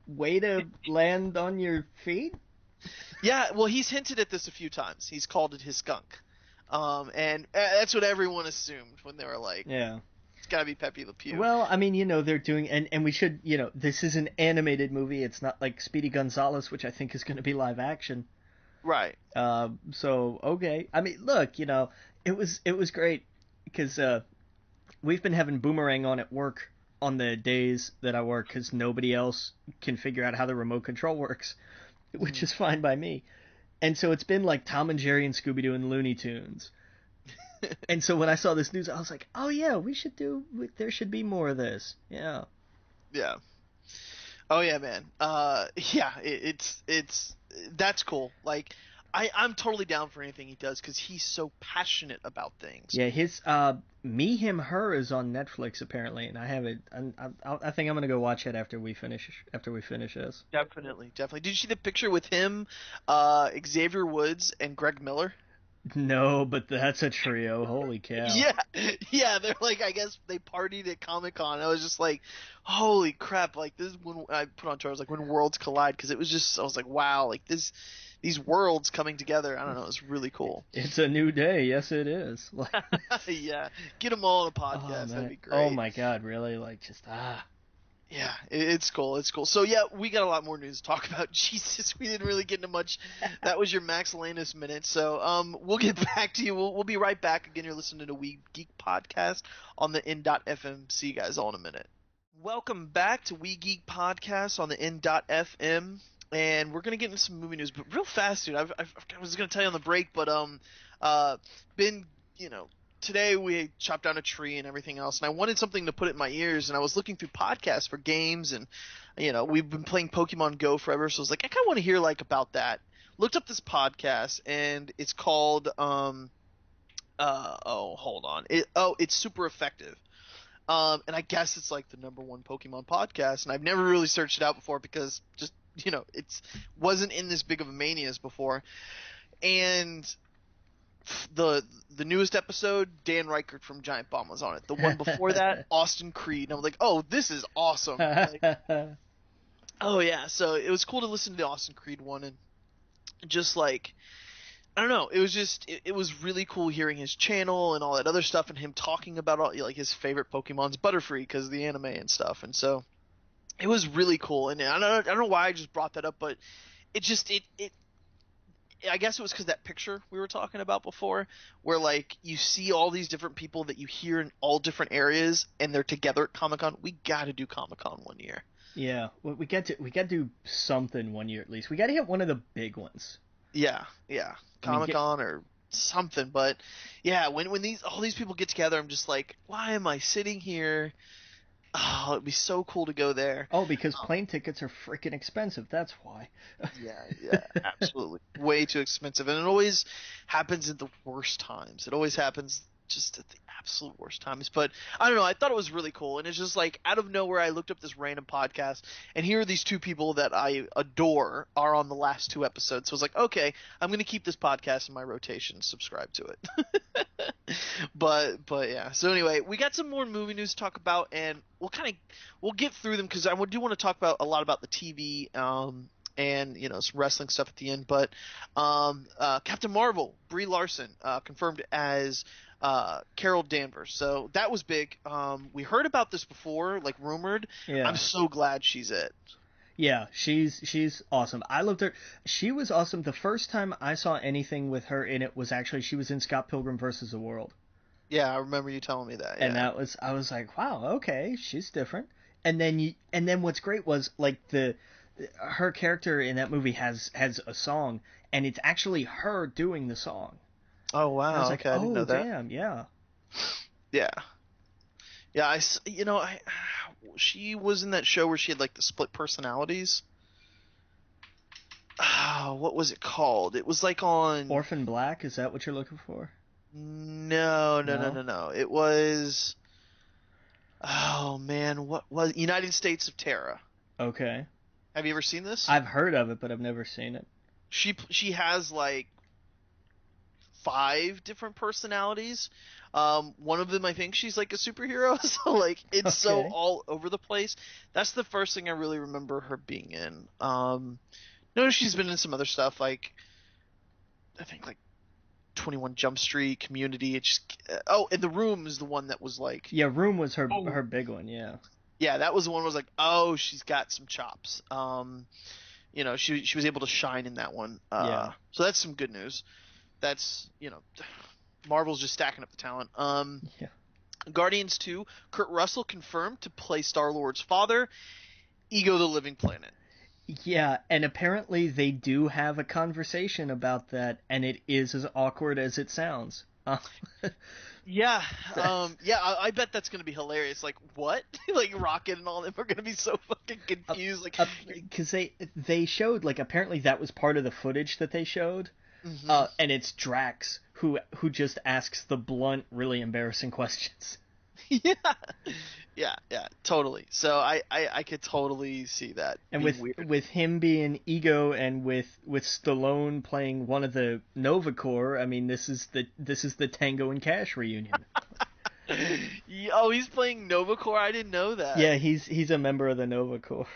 Way to land on your feet? Yeah, well, he's hinted at this a few times. He's called it his skunk. And that's what everyone assumed when they were like, yeah, it's got to be Pepe Le Pew. Well, I mean, they're doing, and we should, this is an animated movie. It's not like Speedy Gonzales, which I think is going to be live action. Right. So, okay. I mean, look, it was great because we've been having Boomerang on at work on the days that I work because nobody else can figure out how the remote control works, which is fine by me. And so it's been like Tom and Jerry and Scooby-Doo and Looney Tunes. And so when I saw this news, I was like, oh yeah, there should be more of this. Yeah. Yeah. Oh yeah, man. Yeah, it's that's cool. Like, I'm totally down for anything he does because he's so passionate about things. Yeah, his Me, Him, Her is on Netflix apparently, and I have it. I think I'm gonna go watch it after we finish this. Definitely. Did you see the picture with him, Xavier Woods, and Greg Miller? No, but that's a trio. Holy cow. Yeah. They're like, I guess they partied at Comic-Con. I was just like, holy crap! Like, this is when I put on Twitter, I was like, when worlds collide, because it was just, I was like, wow, like these worlds coming together. I don't know. It's really cool. It's a new day. Yes, it is. Yeah. Get them all on a podcast. That'd be great. Oh my God. Really? Like, just, Yeah, it's cool. It's cool. So yeah, we got a lot more news to talk about. Jesus, we didn't really get into much. That was your Max Landis minute. So we'll get back to you. We'll be right back. Again, you're listening to We Geek podcast on the in.fm. See you guys all in a minute. Welcome back to We Geek Podcast on the N.FM, and we're gonna get into some movie news, but real fast, dude. I was gonna tell you on the break, but today we chopped down a tree and everything else, and I wanted something to put in my ears, and I was looking through podcasts for games, and we've been playing Pokemon Go forever, so I was like, I kind of want to hear about that. Looked up this podcast, and it's called it's super effective. And I guess it's like the #1 Pokemon podcast, and I've never really searched it out before because just, it's wasn't in this big of a mania as before. And the newest episode, Dan Reichert from Giant Bomb was on it. The one before that, Austin Creed. And I was like, oh, this is awesome. Oh yeah, so it was cool to listen to the Austin Creed one, and just I don't know. It was just it was really cool hearing his channel and all that other stuff, and him talking about all his favorite Pokemon's Butterfree because of the anime and stuff. And so it was really cool. And I don't know why I just brought that up, but it just I guess it was because that picture we were talking about before, where you see all these different people that you hear in all different areas, and they're together at Comic-Con. We got to do Comic-Con one year. Yeah, we got to do something one year at least. We got to hit one of the big ones. Yeah. Comic-Con or something, but yeah, when all these people get together, I'm just like, why am I sitting here? Oh, it'd be so cool to go there. Oh, because plane tickets are freaking expensive. That's why. Yeah, absolutely. Way too expensive, and it always happens at the worst times. It always happens just at the absolute worst times. But I don't know, I thought it was really cool, and it's just out of nowhere I looked up this random podcast, and here are these two people that I adore are on the last 2 episodes. So I was like, okay, I'm gonna keep this podcast in my rotation, subscribe to it. but yeah, so anyway, we got some more movie news to talk about, and we'll get through them because I do want to talk about a lot about the TV and some wrestling stuff at the end. But Captain Marvel, Brie Larson, confirmed as Carol Danvers, so that was big. We heard about this before, rumored. Yeah. I'm so glad she's it. Yeah, she's awesome. I loved her. She was awesome. The first time I saw anything with her in it was actually she was in Scott Pilgrim vs. the World. Yeah, I remember you telling me that. Yeah. And I was like, wow, okay, she's different. And then what's great was her character in that movie has a song, and it's actually her doing the song. Oh wow! I was like, okay, I didn't know that. Damn, yeah. Yeah. She was in that show where she had the split personalities. What was it called? It was on Orphan Black. Is that what you're looking for? No. It was. Oh man, what was United States of Terra? Okay. Have you ever seen this? I've heard of it, but I've never seen it. She has 5 different personalities. One of them, I think she's a superhero, so it's so all over the place. That's the first thing I really remember her being in. No, she's been in some other stuff, I think 21 Jump Street, Community. And The Room is the one that was yeah, Room was her big one, yeah. Yeah, that was the one where I was she's got some chops. She was able to shine in that one. Yeah. So that's some good news. That's, Marvel's just stacking up the talent. Yeah. Guardians 2, Kurt Russell confirmed to play Star-Lord's father, Ego the Living Planet. Yeah, and apparently they do have a conversation about that, and it is as awkward as it sounds. Yeah, I bet that's going to be hilarious. What? Rocket and all them are going to be so fucking confused. Because they showed, apparently that was part of the footage that they showed. Mm-hmm. And it's Drax who just asks the blunt, really embarrassing questions. Yeah, totally. So I could totally see that. And weird. With him being Ego and with Stallone playing one of the Nova Corps, I mean this is the Tango and Cash reunion. Oh, he's playing Nova Corps? I didn't know that. Yeah, he's a member of the Nova Corps.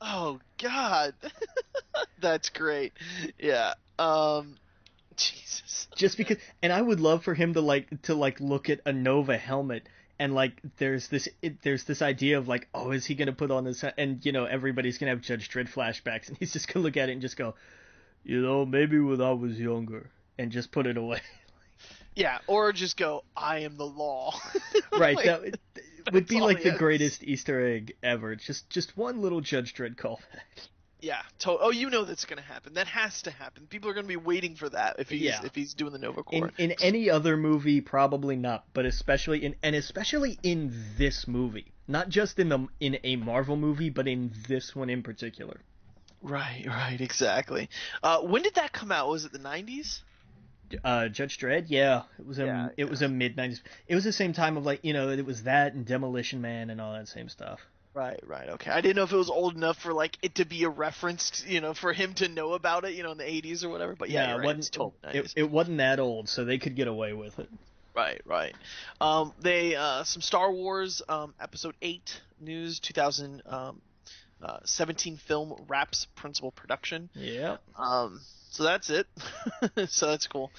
Oh God, that's great. Yeah. Jesus. Just because, and I would love for him to look at a Nova helmet and there's this idea of is he gonna put on this, and everybody's gonna have Judge Dredd flashbacks, and he's just gonna look at it and just go, maybe when I was younger, and just put it away. Yeah, or just go, I am the law. Right. would be like the greatest Easter egg ever. Just one little Judge Dredd callback. Yeah. Oh, you know that's gonna happen. That has to happen. People are gonna be waiting for that if he's doing the Nova Corps. In any other movie, probably not, but especially in this movie, not just in a Marvel movie, but in this one in particular. Right, exactly. When did that come out? Was it the 90s? Judge Dredd, yeah, it was a mid 90s. It was the same time of it was that and Demolition Man and all that same stuff. Right, okay. I didn't know if it was old enough for it to be a reference, for him to know about it, in the 80s or whatever. But yeah, right. It wasn't that old, so they could get away with it. Right. They some Star Wars Episode 8 news, 2017 film wraps principal production. Yeah. So that's it. So that's cool.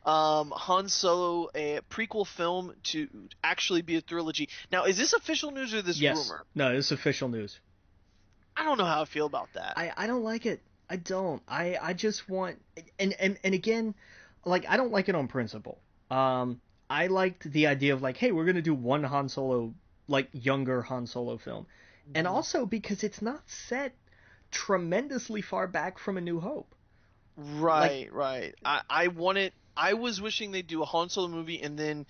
Han Solo, a prequel film to actually be a trilogy. Now, is this official news or this rumor? No, it's official news. I don't know how I feel about that. I don't like it. I don't. I just want and again, I don't like it on principle. I liked the idea of hey, we're gonna do one Han Solo, younger Han Solo film, and also because it's not set tremendously far back from A New Hope. Right. I was wishing they'd do a Han Solo movie and then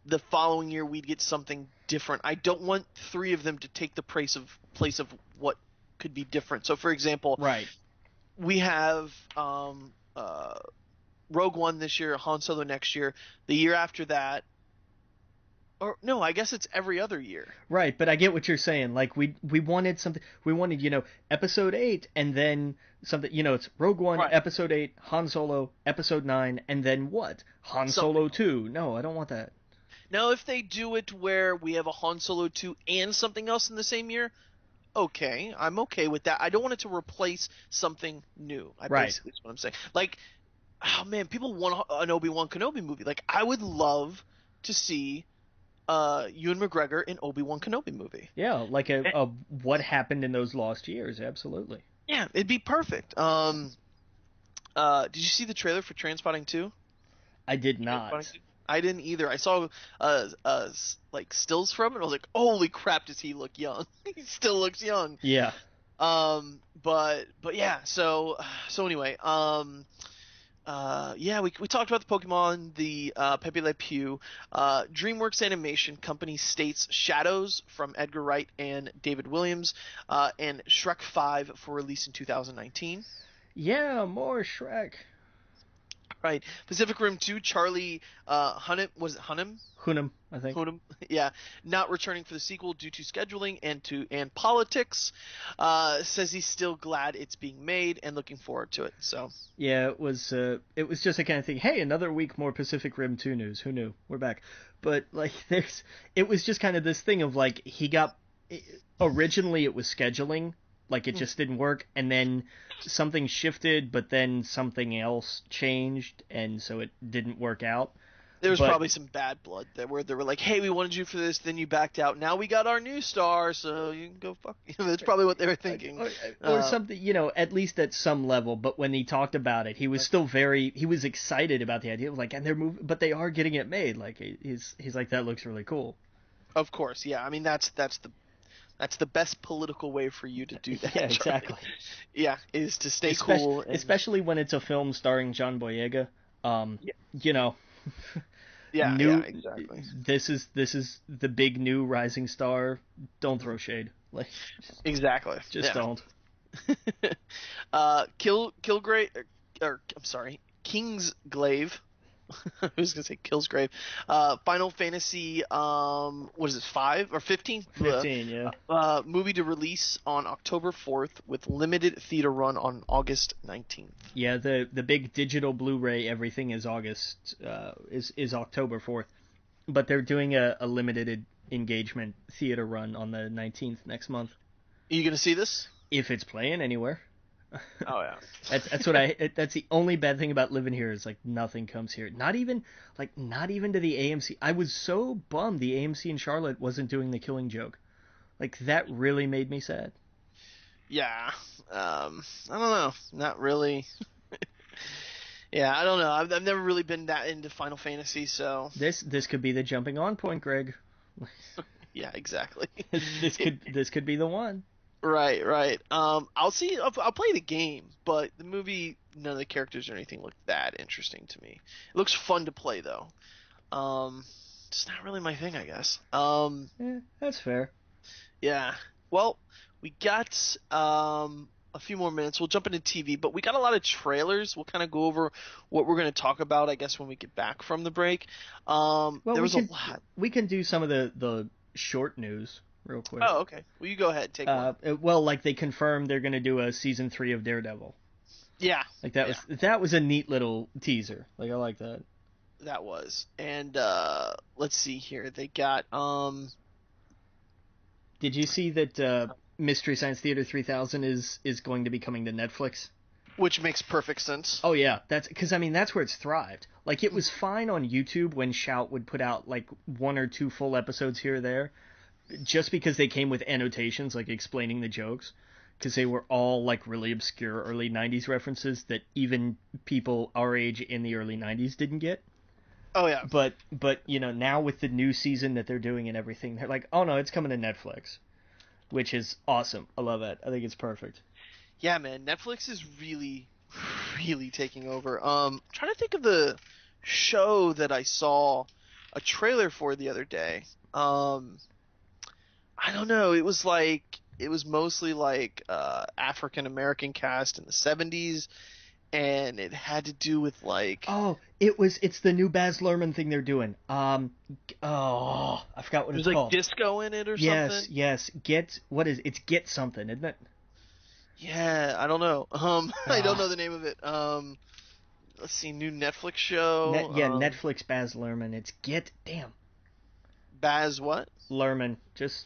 the following year we'd get something different. I don't want three of them to take the place of what could be different. So, for example, we have Rogue One this year, Han Solo next year. The year after that, or no, I guess it's every other year. Right, but I get what you're saying. We wanted something. We wanted Episode 8 and then something. It's Rogue One, Episode 8, Han Solo, Episode 9, and then what? Han Solo 2. No, I don't want that. Now, if they do it where we have a Han Solo 2 and something else in the same year, okay, I'm okay with that. I don't want it to replace something new. Basically is what I'm saying. Oh man, people want an Obi-Wan Kenobi movie. I would love to see Ewan McGregor in Obi-Wan Kenobi movie. Yeah, a what happened in those lost years, absolutely. Yeah, it'd be perfect. Did you see the trailer for Trainspotting 2? I did not. I didn't either. I saw stills from it. I was like, holy crap, does he look young? He still looks young. Yeah. But yeah, so anyway, we talked about the Pokemon, the Pepe Le Pew. DreamWorks Animation Company states Shadows from Edgar Wright and David Williams, and Shrek 5 for release in 2019. Yeah, more Shrek. Right. Pacific Rim 2, Charlie Hunnam, was it Hunnam? Hunnam, I think. Hunnam, yeah. Not returning for the sequel due to scheduling and politics. Says he's still glad it's being made and looking forward to it. So yeah, it was just a kind of thing. Hey, another week more Pacific Rim 2 news. Who knew? We're back. But it was just kind of this thing of originally it was scheduling. It just didn't work, and then something shifted, but then something else changed, and so it didn't work out. There was probably some bad blood there where they were like, hey, we wanted you for this, then you backed out. Now we got our new star, so you can go fuck. That's probably what they were thinking. Or something, at least at some level, but when he talked about it, he was still he was excited about the idea. And they're moving, but they are getting it made. He's like, that looks really cool. Of course, yeah. I mean, that's the best political way for you to do that. Yeah, exactly. Yeah, is to stay cool. Especially when it's a film starring John Boyega. Yeah, exactly. This is the big new rising star. Don't throw shade. Exactly. Just don't. Kingsglaive. I was gonna say Killsgrave. Final Fantasy, what is it, 5 or 15? 15, yeah. Movie to release on October 4th with limited theater run on August 19th. Yeah, the big digital Blu-ray everything is is October 4th, but they're doing a limited engagement theater run on the 19th next month. Are you gonna see this? If it's playing anywhere. Oh yeah. That's the only bad thing about living here is nothing comes here. Not even to the AMC. I was so bummed the AMC in Charlotte wasn't doing The Killing Joke. That really made me sad. Yeah. I don't know. Not really. Yeah, I don't know. I've never really been that into Final Fantasy, so this could be the jumping on point, Greg. Yeah, exactly. This could be the one. Right. I'll see. I'll play the game, but the movie, none of the characters or anything look that interesting to me. It looks fun to play though. It's not really my thing, I guess. That's fair. Yeah. Well, we got a few more minutes. We'll jump into TV, but we got a lot of trailers. We'll kind of go over what we're going to talk about, I guess, when we get back from the break. Well, there was a lot. We can do some of the short news real quick. Oh, okay. Well, you go ahead. Take one. Well, like they confirmed they're going to do a season 3 of Daredevil. Yeah. Like that was a neat little teaser. Like I like that. That was. And let's see here. They got Did you see that Mystery Science Theater 3000 is going to be coming to Netflix? Which makes perfect sense. Oh yeah, that's because I mean that's where it's thrived. Like it was fine on YouTube when Shout would put out like 1 or 2 full episodes here or there, just because they came with annotations like explaining the jokes, because they were all like really obscure early 90s references that even people our age in the early 90s didn't get. Oh yeah. But you know, now with the new season that they're doing and everything, they're like, oh no, it's coming to Netflix, which is awesome. I love that. I think it's perfect. Yeah, man, Netflix is really, really taking over. Trying to think of the show that I saw a trailer for the other day. I don't know. It was mostly like African American cast in the 70s. And it had to do with like it's the new Baz Luhrmann thing they're doing. I forgot what it's called. There's like disco in it or something. Yes. It's Get something, isn't it? Yeah, I don't know. I don't know the name of it. Let's see, new Netflix show. Netflix Baz Luhrmann. It's Baz what? Luhrmann.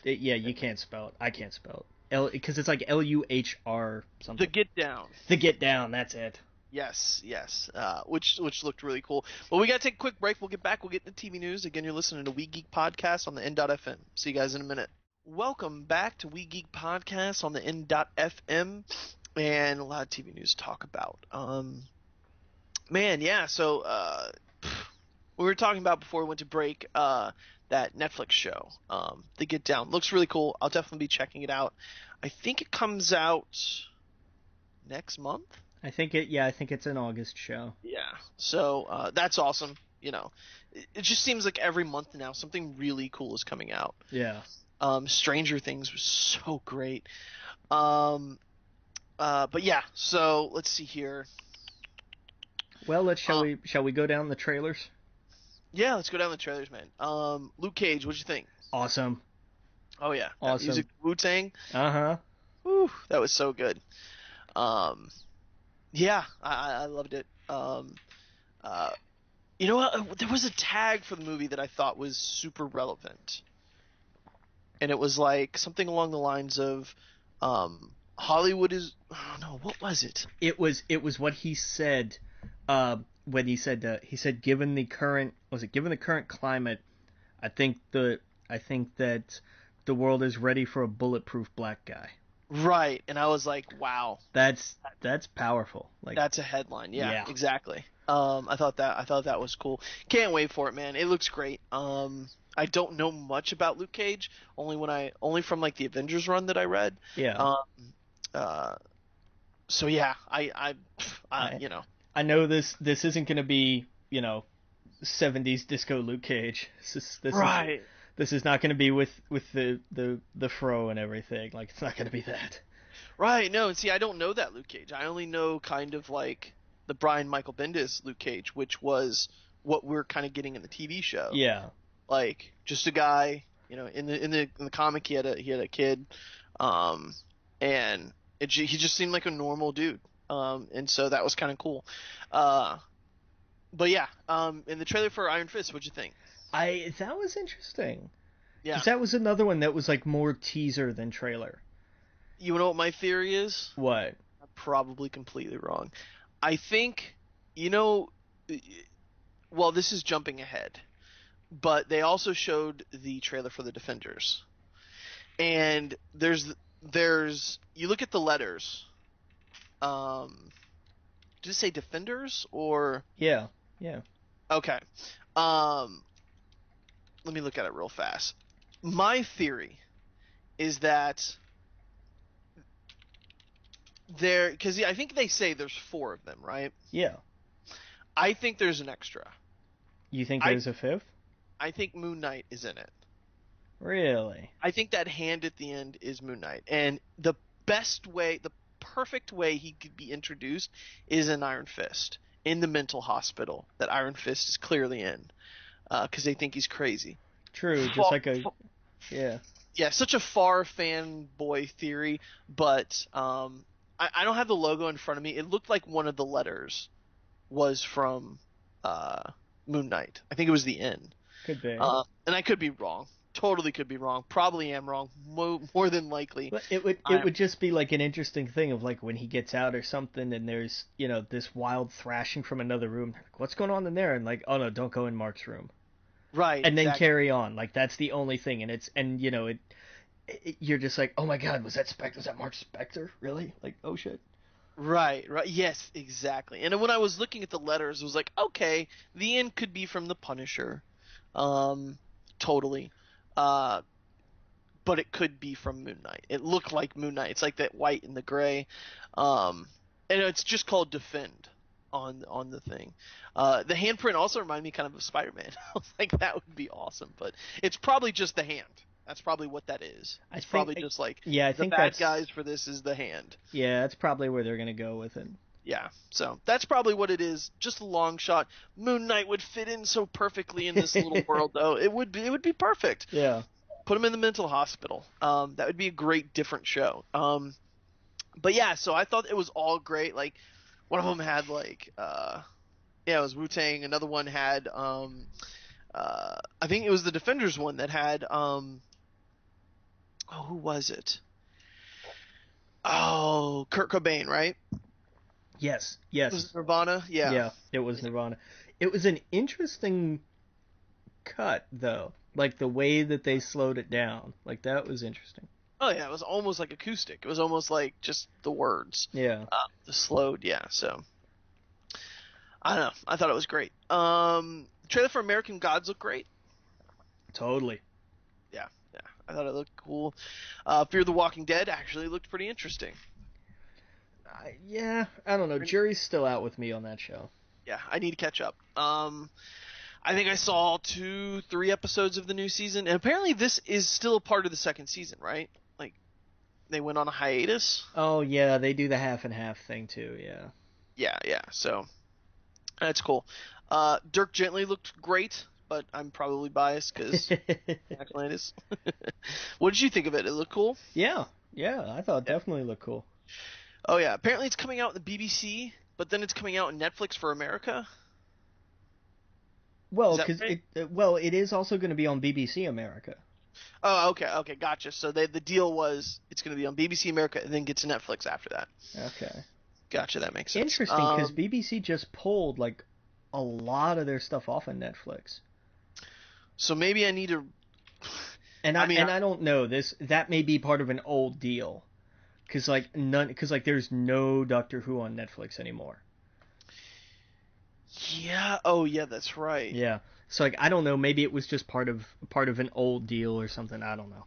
You can't spell it. I can't spell it. Because it's like Luhr something. The Get Down. The Get Down. That's it. Yes. Which looked really cool. Well, we gotta take a quick break. We'll get back. We'll get into TV news. Again, you're listening to We Geek Podcast on the N.FM. See you guys in a minute. Welcome back to We Geek Podcast on the N.FM, and a lot of TV news to talk about. So we were talking about before we went to break that Netflix show, The Get Down. Looks really cool. I'll definitely be checking it out. I think it comes out next month. I think it's an August show. Yeah. So that's awesome. You know, it just seems like every month now something really cool is coming out. Yeah. Stranger Things was so great. But yeah. So let's see here. Well, shall we go down the trailers? Yeah, let's go down the trailers, man. Luke Cage, what'd you think? Awesome. Oh yeah. Awesome. Music, Wu-Tang. Uh-huh. Whew, that was so good. Yeah, I loved it. You know what? There was a tag for the movie that I thought was super relevant. And it was like something along the lines of Hollywood is what was it? It was what he said when he said given the current climate, I think that the world is ready for a bulletproof black guy. Right, and I was like, wow. That's powerful. Like that's a headline. Yeah. Exactly. I thought that was cool. Can't wait for it, man. It looks great. I don't know much about Luke Cage, only from like the Avengers run that I read. Yeah. So yeah, I you know. I know this isn't going to be, 70s disco Luke Cage. This is not going to be with the fro and everything. Like it's not going to be that. Right. No, and see, I don't know that Luke Cage. I only know kind of like the Brian Michael Bendis Luke Cage, which was what we're kind of getting in the TV show. Yeah. Like just a guy, in the comic he had a kid, and he just seemed like a normal dude, and so that was kind of cool. But yeah, in the trailer for Iron Fist, what'd you think? That was interesting. Yeah. 'Cause that was another one that was like more teaser than trailer. You know what my theory is? What? I'm probably completely wrong. I think, well, this is jumping ahead, but they also showed the trailer for the Defenders. And there's you look at the letters. Did it say Defenders or? Yeah. Okay. Let me look at it real fast. My theory is that because I think they say there's 4 of them, right? Yeah. I think there's an extra. You think there's a 5th? I think Moon Knight is in it. Really? I think that hand at the end is Moon Knight, and the perfect way he could be introduced is an Iron Fist in the mental hospital that Iron Fist is clearly in, because they think he's crazy. True, just like yeah. Yeah, such a far fanboy theory, but I don't have the logo in front of me. It looked like one of the letters was from Moon Knight. I think it was the N. Could be. And I could be wrong. Totally could be wrong. Probably am wrong. More than likely. But it would just be like an interesting thing of like when he gets out or something, and there's this wild thrashing from another room. Like, what's going on in there? And like, oh no, don't go in Mark's room. Right. And then carry on. Like that's the only thing, and you're just like, oh my god, was that Mark Spector? Really? Like, oh shit. Right. Yes, exactly. And when I was looking at the letters, it was like, okay, the N could be from the Punisher. Totally. But it could be from Moon Knight. It looked like Moon Knight. It's like that white and the gray. And it's just called Defend on the thing. The handprint also reminded me kind of Spider-Man. I was like, that would be awesome. But it's probably just the hand. That's probably what that is. It's probably just like I think the bad guys for this is the hand. Yeah, that's probably where they're going to go with it. Yeah, so that's probably what it is. Just a long shot. Moon Knight would fit in so perfectly in this little world, though. It would be perfect. Yeah. Put him in the mental hospital. That would be a great different show. But yeah, so I thought it was all great. Like one of them had like it was Wu-Tang. Another one had I think it was the Defenders one that had who was it? Oh, Kurt Cobain, right? Yes. Was it Nirvana? Yeah. Yeah, it was Nirvana. It was an interesting cut, though. Like, the way that they slowed it down. Like, that was interesting. Oh, yeah, it was almost like acoustic. It was almost like just the words. Yeah. The slowed, yeah, so. I don't know. I thought it was great. Trailer for American Gods looked great. Totally. Yeah. I thought it looked cool. Fear the Walking Dead actually looked pretty interesting. Yeah, I don't know. Jury's still out with me on that show. Yeah, I need to catch up. I think I saw 2-3 episodes of the new season, and apparently this is still a part of the second season, right? Like, they went on a hiatus. Oh, yeah, they do the half and half thing, too, yeah. Yeah, so that's cool. Dirk Gently looked great, but I'm probably biased because Max Landis. What did you think of it? It looked cool? Yeah, I thought it definitely looked cool. Oh, yeah, apparently it's coming out in the BBC, but then it's coming out in Netflix for America. Well, because it is also going to be on BBC America. Oh, okay, gotcha. So the deal was it's going to be on BBC America and then get to Netflix after that. Okay. Gotcha, that makes sense. Interesting, because BBC just pulled like a lot of their stuff off of Netflix. So maybe I need to. I don't know this. That may be part of an old deal, because there's no Doctor Who on Netflix anymore. Yeah. Oh, yeah. That's right. Yeah. So like I don't know. Maybe it was just part of an old deal or something. I don't know.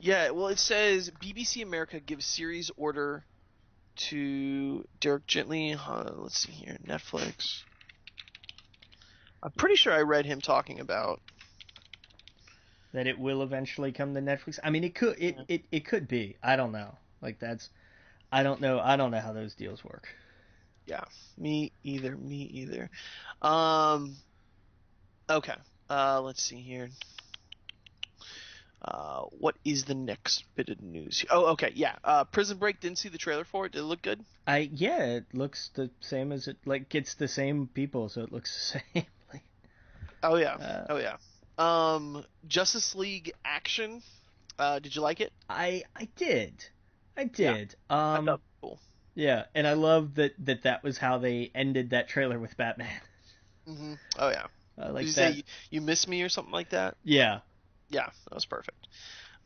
Yeah. Well, it says BBC America gives series order to Dirk Gently. Let's see here. Netflix. I'm pretty sure I read him talking about that it will eventually come to Netflix. I mean, it could. It could be. I don't know. Like that's. I don't know how those deals work. Yeah, me either. Okay. Let's see here. What is the next bit of news? Oh, okay. Yeah. Prison Break. Didn't see the trailer for it. Did it look good? It looks the same as it it's the same people, so it looks the same. Oh yeah. Justice League Action. Did you like it? I did. Yeah, I thought cool. Yeah, and I love that was how they ended that trailer with Batman. Mm-hmm. Oh yeah. Like Did you that. say you miss me or something like that? Yeah. Yeah, that was perfect.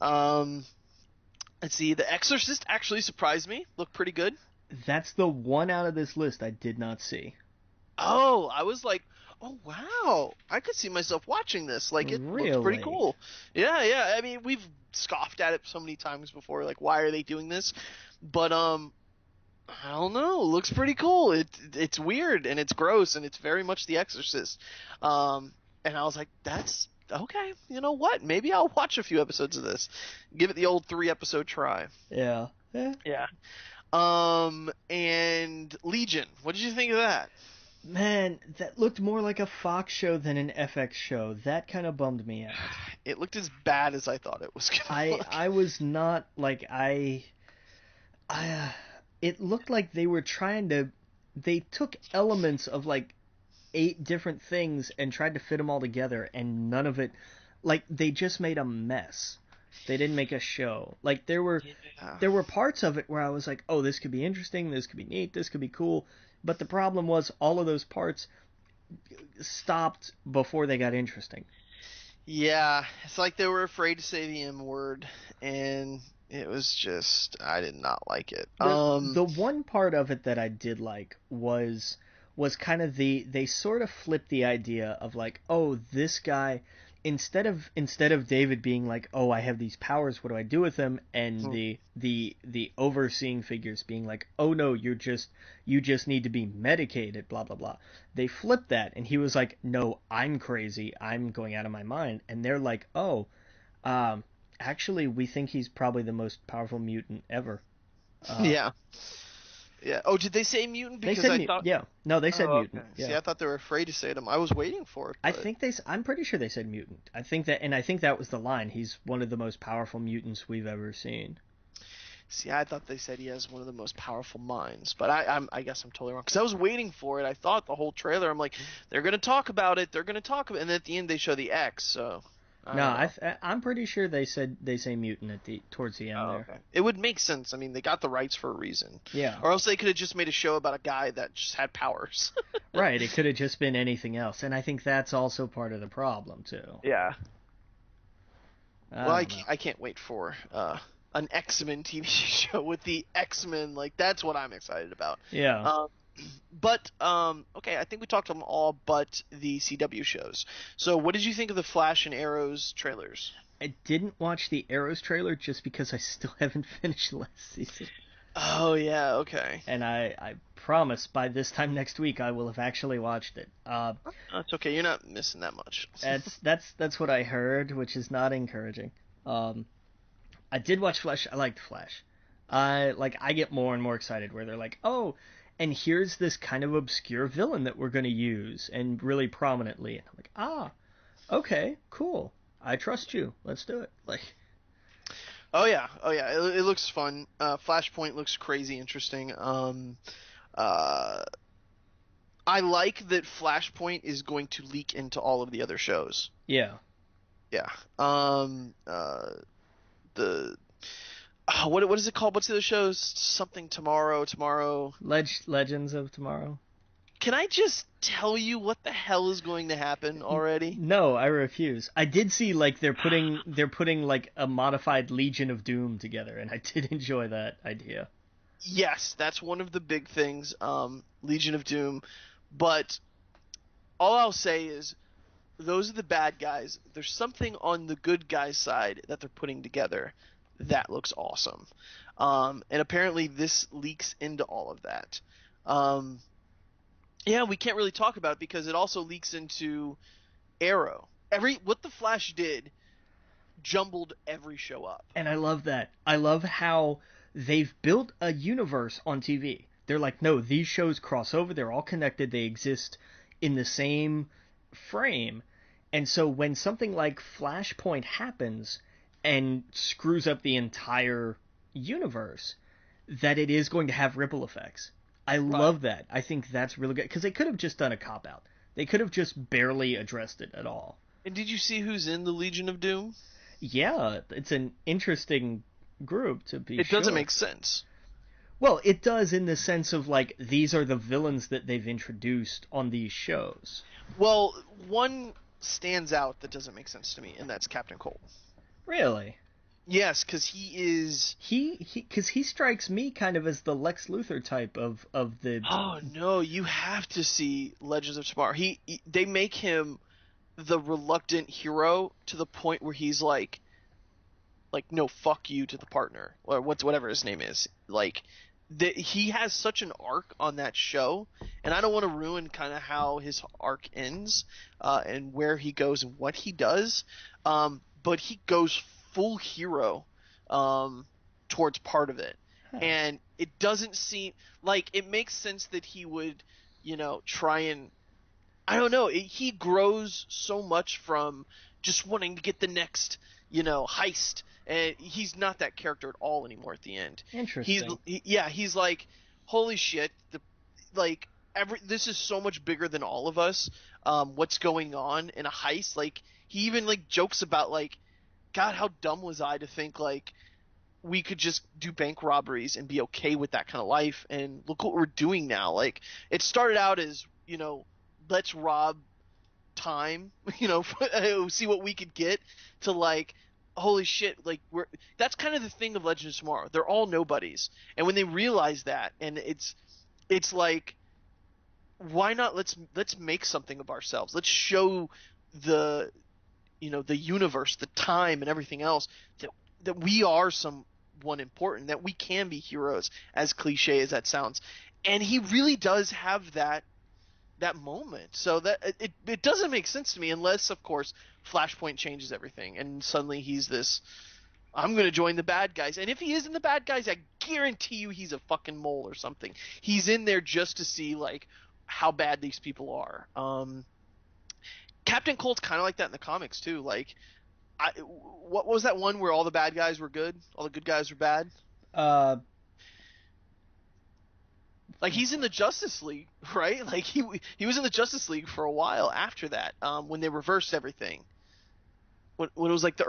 Let's see. The Exorcist actually surprised me. Looked pretty good. That's the one out of this list I did not see. Oh, I was like, Oh wow! I could see myself watching this. Like it looks pretty Really? cool. Yeah, yeah. I mean, we've scoffed at it so many times before. Like, why are they doing this? But I don't know. It looks pretty cool. It's weird and it's gross and it's very much The Exorcist. And I was like, that's okay. You know what? Maybe I'll watch a few episodes of this. Give it the old 3-episode try. Yeah. Yeah. Yeah. And Legion. What did you think of that? Man, that looked more like a Fox show than an FX show. That kind of bummed me out. It looked as bad as I thought it was gonna look. I was not like it looked like they were trying to they took elements of like 8 different things and tried to fit them all together, and none of it, like, they just made a mess. They didn't make a show. Like, there were parts of it where I was like, oh, this could be interesting, this could be neat, this could be cool. But the problem was all of those parts stopped before they got interesting. Yeah, it's like they were afraid to say the M word, and it was just, I did not like it. The one part of it that I did like was kind of they sort of flipped the idea of like, oh, this guy, instead of David being like, oh, I have these powers, what do I do with them, and the overseeing figures being like, oh no, you just need to be medicated, blah blah blah. They flipped that, and he was like, no, I'm crazy, I'm going out of my mind, and they're like, oh, actually, we think he's probably the most powerful mutant ever. Yeah. Yeah. Oh, did they say mutant? Because they said yeah. No, they said mutant. Okay. Yeah. See, I thought they were afraid to say it. I was waiting for it. But... I'm pretty sure they said mutant. I think that was the line. He's one of the most powerful mutants we've ever seen. See, I thought they said he has one of the most powerful minds, but I guess I'm totally wrong. Because I was waiting for it. I thought the whole trailer, I'm like, they're gonna talk about it. They're gonna talk about it, and at the end they show the X. So. No, I'm pretty sure they say mutant towards the end there. Okay. It would make sense. I mean, they got the rights for a reason. Yeah. Or else they could have just made a show about a guy that just had powers. Right. It could have just been anything else, and I think that's also part of the problem too. Yeah. Well, I can't wait for an X-Men TV show with the X-Men. Like, that's what I'm excited about. Yeah. But okay, I think we talked on all but the CW shows. So, what did you think of the Flash and Arrow's trailers? I didn't watch the Arrows trailer just because I still haven't finished last season. Oh yeah, okay. And I promise by this time next week I will have actually watched it. That's okay. You're not missing that much. That's what I heard, which is not encouraging. I did watch Flash. I liked Flash. I get more and more excited where they're like, oh, and here's this kind of obscure villain that we're going to use, and really prominently. And I'm like, okay, cool. I trust you. Let's do it. Like, oh yeah. It looks fun. Flashpoint looks crazy interesting. I like that Flashpoint is going to leak into all of the other shows. Yeah. Yeah. What is it called? What's the other shows? Something Tomorrow. Legends of Tomorrow. Can I just tell you what the hell is going to happen already? No, I refuse. I did see like they're putting like a modified Legion of Doom together, and I did enjoy that idea. Yes, that's one of the big things, Legion of Doom. But all I'll say is those are the bad guys. There's something on the good guys' side that they're putting together that looks awesome. And apparently this leaks into all of that. Yeah, we can't really talk about it because it also leaks into Arrow. What the Flash did jumbled every show up. And I love that. I love how they've built a universe on TV. They're like, no, these shows cross over. They're all connected. They exist in the same frame. And so when something like Flashpoint happens and screws up the entire universe, that it is going to have ripple effects. I love that. I think that's really good. Because they could have just done a cop-out. They could have just barely addressed it at all. And did you see who's in the Legion of Doom? Yeah, it's an interesting group to be sure. It doesn't make sense. Well, it does in the sense of, like, these are the villains that they've introduced on these shows. Well, one stands out that doesn't make sense to me, and that's Captain Cold. Really? Yes, because he is. Because he strikes me kind of as the Lex Luthor type of the. Oh no, you have to see Legends of Tomorrow. They make him the reluctant hero to the point where he's like no, fuck you to the partner or whatever his name is. Like he has such an arc on that show, and I don't want to ruin kind of how his arc ends and where he goes and what he does. But he goes full hero towards part of it. And it doesn't seem like it makes sense that he would, try and I don't know. He grows so much from just wanting to get the next, heist, and he's not that character at all anymore at the end. Interesting. He's like, holy shit, this is so much bigger than all of us. What's going on in a heist? Like he even jokes about God, how dumb was I to think we could just do bank robberies and be okay with that kind of life, and look what we're doing now. Like it started out as, let's rob time, see what we could get, to holy shit, that's kind of the thing of Legends of Tomorrow. They're all nobodies. And when they realize that, and it's like, why not let's make something of ourselves. Let's show the universe, the time and everything else that we are someone important, that we can be heroes, as cliche as that sounds. And he really does have that moment, so that it doesn't make sense to me unless, of course, Flashpoint changes everything and suddenly he's this, I'm gonna join the bad guys. And if he isn't the bad guys, I guarantee you he's a fucking mole or something. He's in there just to see how bad these people are. Captain Cold's kind of like that in the comics too. What was that one where all the bad guys were good, all the good guys were bad? He's in the Justice League, right? He was in the Justice League for a while after that, when they reversed everything. When it was the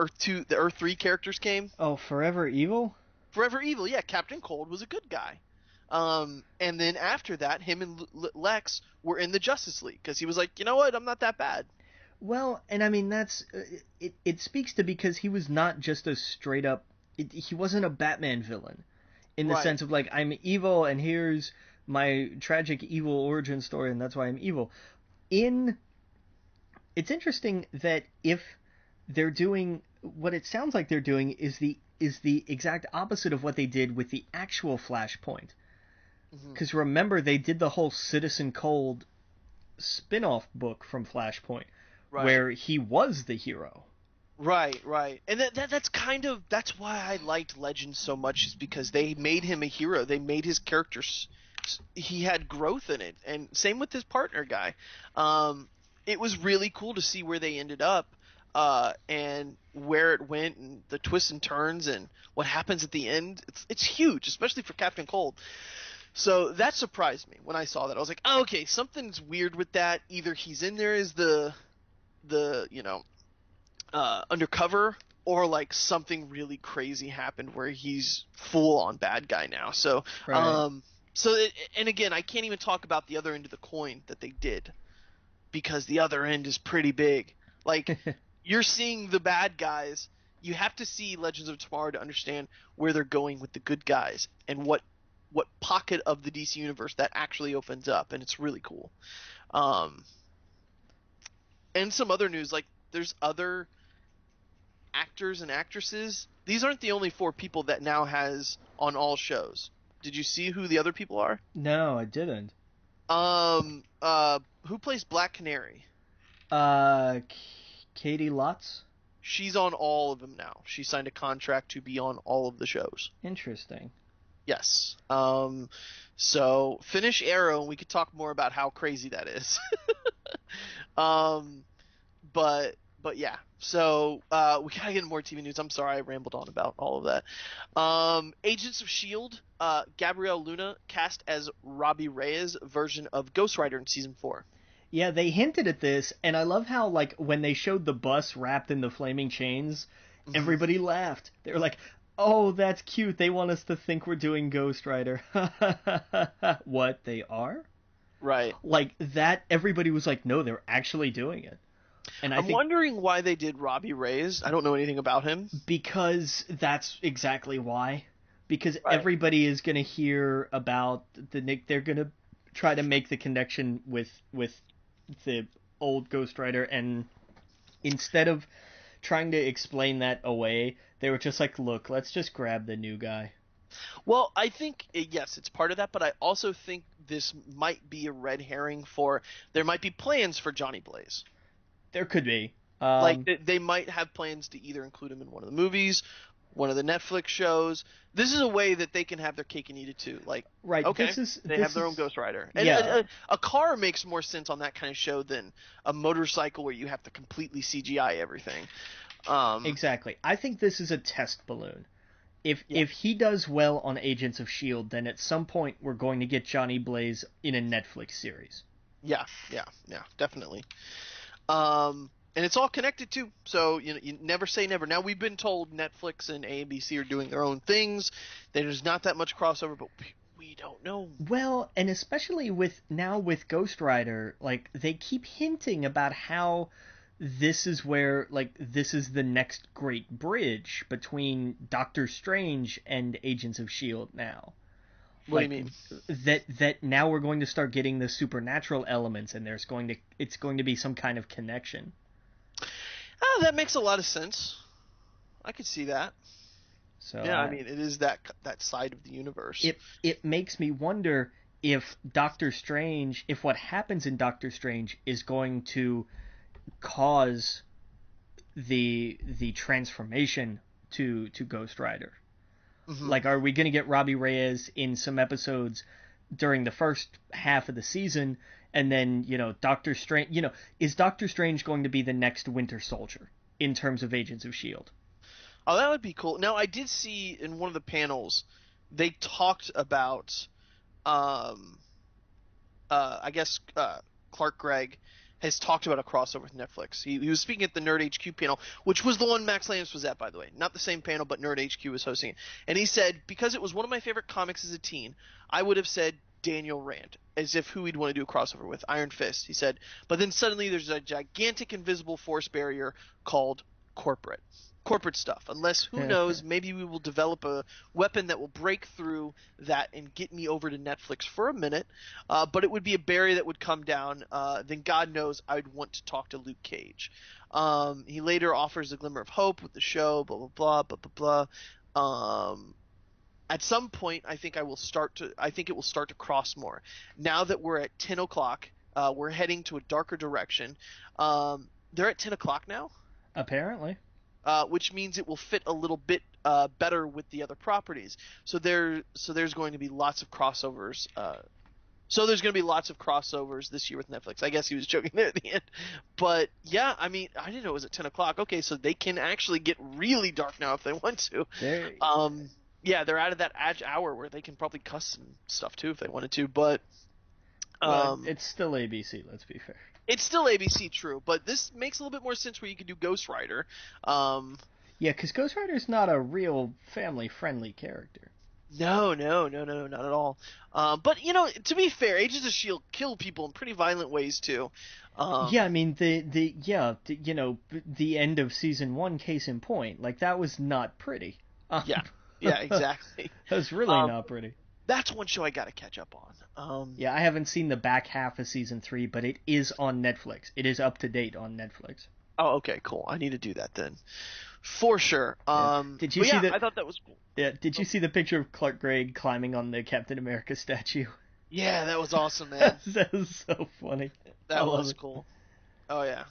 Earth 3 characters came. Oh, Forever Evil? Forever Evil, yeah. Captain Cold was a good guy. And then after that, him and Lex were in the Justice League because he was like, you know what, I'm not that bad. Well, and I mean, that's it speaks to, because he was not just a straight up, he wasn't a Batman villain in the sense of I'm evil and here's my tragic evil origin story and that's why I'm evil. It's interesting that if they're doing what it sounds like they're doing is the exact opposite of what they did with the actual Flashpoint. Because remember, they did the whole Citizen Cold spin-off book from Flashpoint, where he was the hero. Right. And that's why I liked Legends so much, is because they made him a hero. They made his character, he had growth in it, and same with his partner guy. It was really cool to see where they ended up, and where it went, and the twists and turns, and what happens at the end. It's huge, especially for Captain Cold. So that surprised me when I saw that. I was like, oh, okay, something's weird with that. Either he's in there as the undercover, or something really crazy happened where he's full on bad guy now. So, and again, I can't even talk about the other end of the coin that they did, because the other end is pretty big. You're seeing the bad guys. You have to see Legends of Tomorrow to understand where they're going with the good guys and what pocket of the DC universe that actually opens up, and it's really cool. And some other news, there's other actors and actresses. These aren't the only 4 people that now has on all shows. Did you see who the other people are? No, I didn't. Who plays Black Canary? Katie Lotz? She's on all of them now. She signed a contract to be on all of the shows. Interesting. Yes. So finish Arrow, and we could talk more about how crazy that is. But yeah. So we gotta get into more TV news. I'm sorry I rambled on about all of that. Agents of S.H.I.E.L.D. Gabrielle Luna cast as Robbie Reyes' version of Ghost Rider in season 4. Yeah, they hinted at this, and I love how when they showed the bus wrapped in the flaming chains, everybody laughed. They were like, oh, that's cute. They want us to think we're doing Ghost Rider. What, they are? Right. That, everybody was like, no, they're actually doing it. And I'm wondering why they did Robbie Reyes. I don't know anything about him. Because that's exactly why. Because everybody is going to hear about the Nick. They're going to try to make the connection with the old Ghost Rider, and instead of trying to explain that away, they were just like, look, let's just grab the new guy. Well, I think, yes, it's part of that, but I also think this might be a red herring for, there might be plans for Johnny Blaze. There could be. They might have plans to either include him in one of the movies, one of the Netflix shows. This is a way that they can have their cake and eat it too. Like, right, okay, they have their own Ghost Rider. And a car makes more sense on that kind of show than a motorcycle where you have to completely CGI everything. Exactly. I think this is a test balloon. If he does well on Agents of S.H.I.E.L.D., then at some point we're going to get Johnny Blaze in a Netflix series. Yeah, definitely. And it's all connected too, so you never say never. Now, we've been told Netflix and ABC are doing their own things. There's not that much crossover, but we don't know. Well, and especially with Ghost Rider, like, they keep hinting about how this is where, like, this is the next great bridge between Doctor Strange and Agents of S.H.I.E.L.D. now. What do you mean? That now we're going to start getting the supernatural elements, and it's going to be some kind of connection. Oh, that makes a lot of sense. I could see that. So yeah, I mean, it is that side of the universe. It makes me wonder if what happens in Doctor Strange is going to cause the transformation to Ghost Rider. Mm-hmm. Like, are we going to get Robbie Reyes in some episodes during the first half of the season? And then, Doctor Strange, is Doctor Strange going to be the next Winter Soldier in terms of Agents of S.H.I.E.L.D.? Oh, that would be cool. Now, I did see in one of the panels, they talked about, I guess Clark Gregg has talked about a crossover with Netflix. He was speaking at the Nerd HQ panel, which was the one Max Landis was at, by the way. Not the same panel, but Nerd HQ was hosting it. And he said, because it was one of my favorite comics as a teen, I would have said Daniel Rand, as if who he'd want to do a crossover with, Iron Fist. He said, but then suddenly there's a gigantic invisible force barrier called corporate stuff. Unless, who knows, maybe we will develop a weapon that will break through that and get me over to Netflix for a minute. But it would be a barrier that would come down. Then God knows I'd want to talk to Luke Cage. He later offers a glimmer of hope with the show, blah, blah, blah, blah, blah. At some point, I think it will start to cross more. Now that we're at 10 o'clock, we're heading to a darker direction. They're at 10 o'clock now? Apparently. Which means it will fit a little bit better with the other properties. So there's going to be lots of crossovers. This year with Netflix. I guess he was joking there at the end. But yeah, I mean, I didn't know it was at 10 o'clock. Okay, so they can actually get really dark now if they want to. Yeah, they're out of that edge hour where they can probably cuss some stuff too if they wanted to. But it's still ABC, let's be fair. It's still ABC, true, but this makes a little bit more sense where you could do Ghost Rider. Yeah, because Ghost Rider is not a real family-friendly character. No, not at all. But to be fair, Agents of S.H.I.E.L.D. kill people in pretty violent ways too. Yeah, I mean the end of season 1, case in point, like, that was not pretty. Yeah, exactly. That was really not pretty. That's one show I gotta catch up on. Yeah, I haven't seen the back half of season 3, but it is on Netflix. It is up to date on Netflix. Oh, okay, cool. I need to do that then, for sure. Did you see I thought that was cool. Yeah, did you see the picture of Clark Gregg climbing on the Captain America statue? Yeah, that was awesome, man. That was so funny. That was cool. Oh yeah.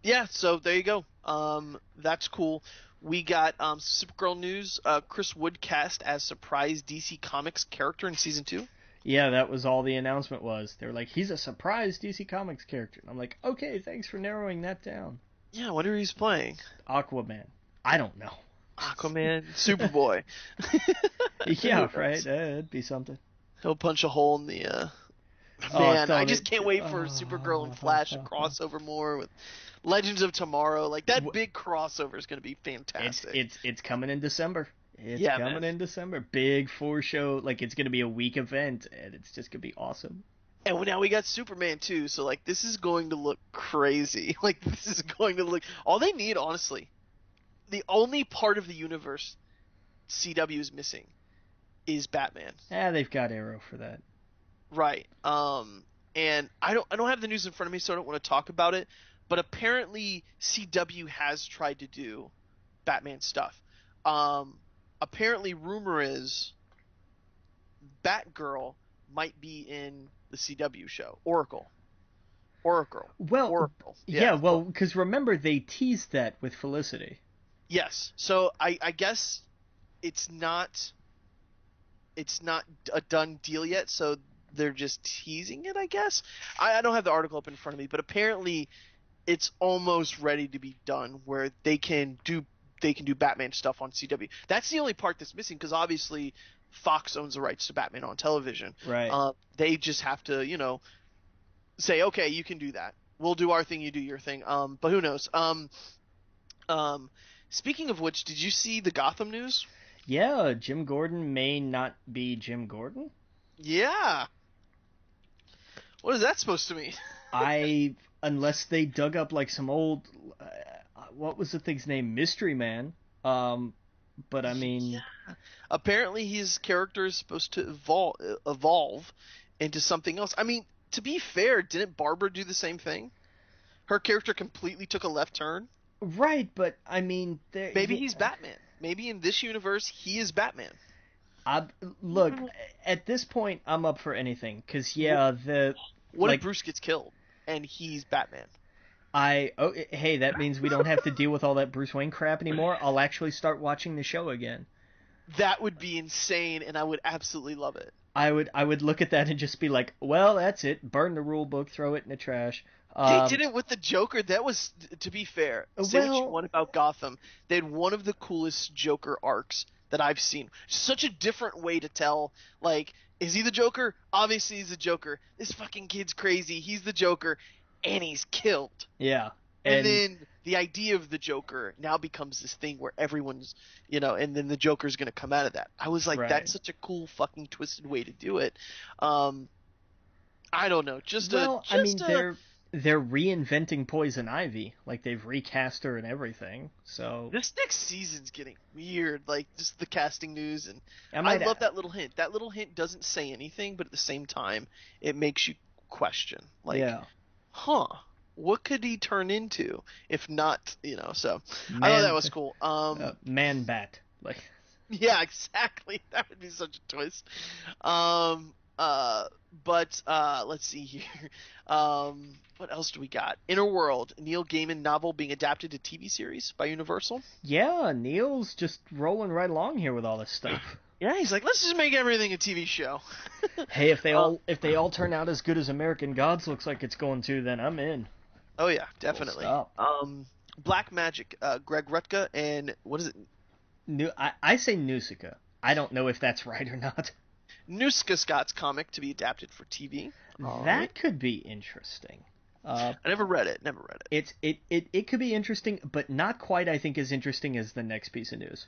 Yeah. So there you go. That's cool. We got Supergirl news. Chris Wood cast as surprise DC Comics character in season 2. Yeah, that was all the announcement was. They were like, he's a surprise DC Comics character. And I'm like, okay, thanks for narrowing that down. Yeah, I wonder who he's playing. Aquaman. I don't know. Aquaman, Superboy. Yeah, right. That'd be something. He'll punch a hole in the. Man, I just can't wait for Supergirl and Flash to crossover more with Legends of Tomorrow. Like, that big crossover is going to be fantastic. It's coming in December. In December. Big 4-show. Like, it's going to be a week event, and it's just going to be awesome. And now we got Superman too, so like this is going to look crazy. Like this is going to look. All they need, honestly, the only part of the universe CW is missing is Batman. Yeah, they've got Arrow for that. Right. And I don't have the news in front of me, so I don't want to talk about it. But apparently CW has tried to do Batman stuff. Apparently rumor is Batgirl might be in the CW show. Oracle. Well, yeah, well, because remember they teased that with Felicity. Yes. So I guess it's not a done deal yet, so they're just teasing it, I guess. I don't have the article up in front of me, but apparently it's almost ready to be done where they can do Batman stuff on CW. That's the only part that's missing because obviously Fox owns the rights to Batman on television. Right. They just have to, say, okay, you can do that. We'll do our thing, you do your thing. But who knows? Speaking of which, did you see the Gotham news? Yeah, Jim Gordon may not be Jim Gordon. Yeah. What is that supposed to mean? Unless they dug up like some old, what was the thing's name? Mystery Man. But I mean, yeah. Apparently his character is supposed to evolve into something else. I mean, to be fair, didn't Barbara do the same thing? Her character completely took a left turn. Right, but I mean, maybe he's Batman. Maybe in this universe he is Batman. Look, at this point, I'm up for anything. Cause what if Bruce gets killed and he's Batman? Hey, that means we don't have to deal with all that Bruce Wayne crap anymore. I'll actually start watching the show again. That would be insane, and I would absolutely love it. I would look at that and just be like, well, that's it. Burn the rule book, throw it in the trash. They did it with the Joker. That was, to be fair, say what you want about Gotham. They had one of the coolest Joker arcs that I've seen. Such a different way to tell, like, is he the Joker? Obviously he's the Joker. This fucking kid's crazy. He's the Joker, and he's killed. Yeah. And then the idea of the Joker now becomes this thing where everyone's, and then the Joker's going to come out of that. I was like, That's such a cool fucking twisted way to do it. I don't know. They're reinventing Poison Ivy. Like, they've recast her and everything. So this next season's getting weird. Like, just the casting news. And I love that little hint. That little hint doesn't say anything, but at the same time, it makes you question. Like, what could he turn into if not, so I thought that was cool. Man-Bat. Like, yeah, exactly. That would be such a twist. But let's see here. What else do we got? Inner World, Neil Gaiman novel being adapted to TV series by Universal. Yeah, Neil's just rolling right along here with all this stuff. Yeah, he's like, let's just make everything a TV show. Hey, if they all turn out as good as American Gods looks like it's going to, then I'm in. Oh yeah, definitely. Black Magic, Greg Rucka, and what is it? I say Nausicaa. I don't know if that's right or not. Nuska Scott's comic to be adapted for TV. That could be interesting. I never read it. It could be interesting, but not quite, I think, as interesting as the next piece of news.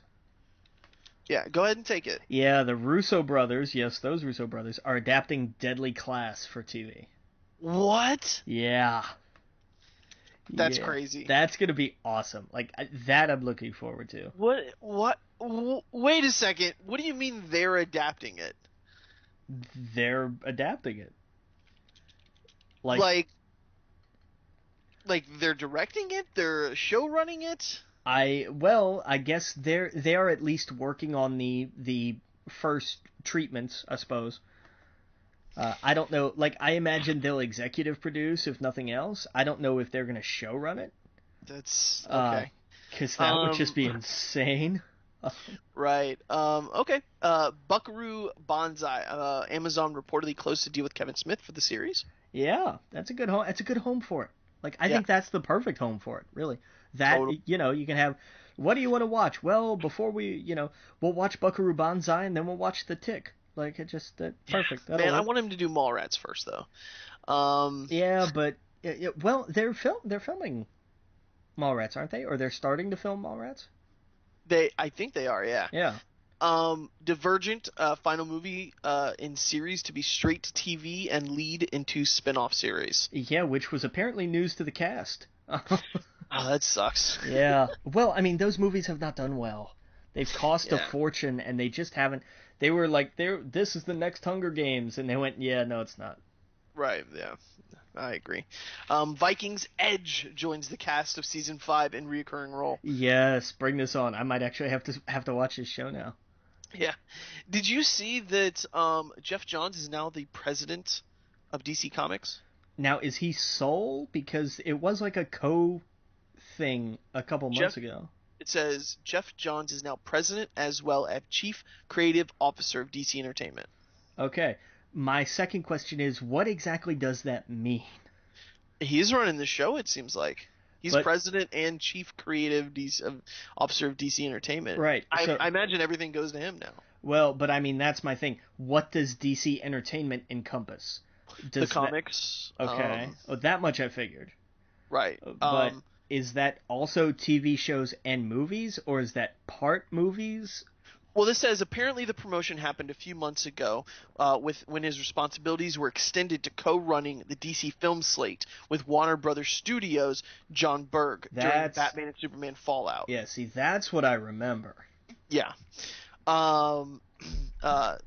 Yeah, go ahead and take it. Yeah, the Russo brothers, yes, those Russo brothers, are adapting Deadly Class for TV. What? Yeah. That's crazy. That's going to be awesome. Like, that I'm looking forward to. What? Wait a second. What do you mean they're adapting it? They're adapting it. Like they're directing it? They're show running it? I guess they are at least working on the first treatments, I suppose. I don't know. Like, I imagine they'll executive produce, if nothing else. I don't know if they're going to show run it. That's okay. Because that would just be insane. Right. Okay. Buckaroo Banzai. Amazon reportedly close to deal with Kevin Smith for the series. Yeah, that's a good home. That's a good home for it. Like, I think that's the perfect home for it. Really. That you can have. What do you want to watch? Well, before we, we'll watch Buckaroo Banzai and then we'll watch The Tick. Like, it just perfect. Man, I want him to do Mallrats first, though. Yeah, but well, they're filming Mallrats, aren't they? Or they're starting to film Mallrats. I think they are. Yeah. Yeah. Divergent, final movie in series to be straight to TV and lead into spin-off series. Yeah, which was apparently news to the cast. Oh, that sucks. Yeah. Well, I mean, those movies have not done well. They've cost a fortune, and they just haven't. They were like, this is the next Hunger Games, and they went, yeah, no, it's not. Right, yeah. I agree. Vikings Edge joins the cast of season 5 in reoccurring role. Yes, bring this on. I might actually have to watch this show now. Yeah. Did you see that Jeff Johns is now the president of DC Comics? Now, is he sole? Because it was like a co-thing a couple months ago. It says Jeff Johns is now president as well as chief creative officer of DC Entertainment. Okay. My second question is, what exactly does that mean? He's running the show, it seems like. He's president and chief creative officer of DC Entertainment. Right. I imagine everything goes to him now. Well, but I mean, that's my thing. What does DC Entertainment encompass? The comics. Okay. That much I figured. Right. But is that also TV shows and movies, or is that part movies? Well, this says apparently the promotion happened a few months ago when his responsibilities were extended to co-running the DC film slate with Warner Brothers Studios' John Berg during Batman and Superman Fallout. Yeah, see, that's what I remember. Yeah.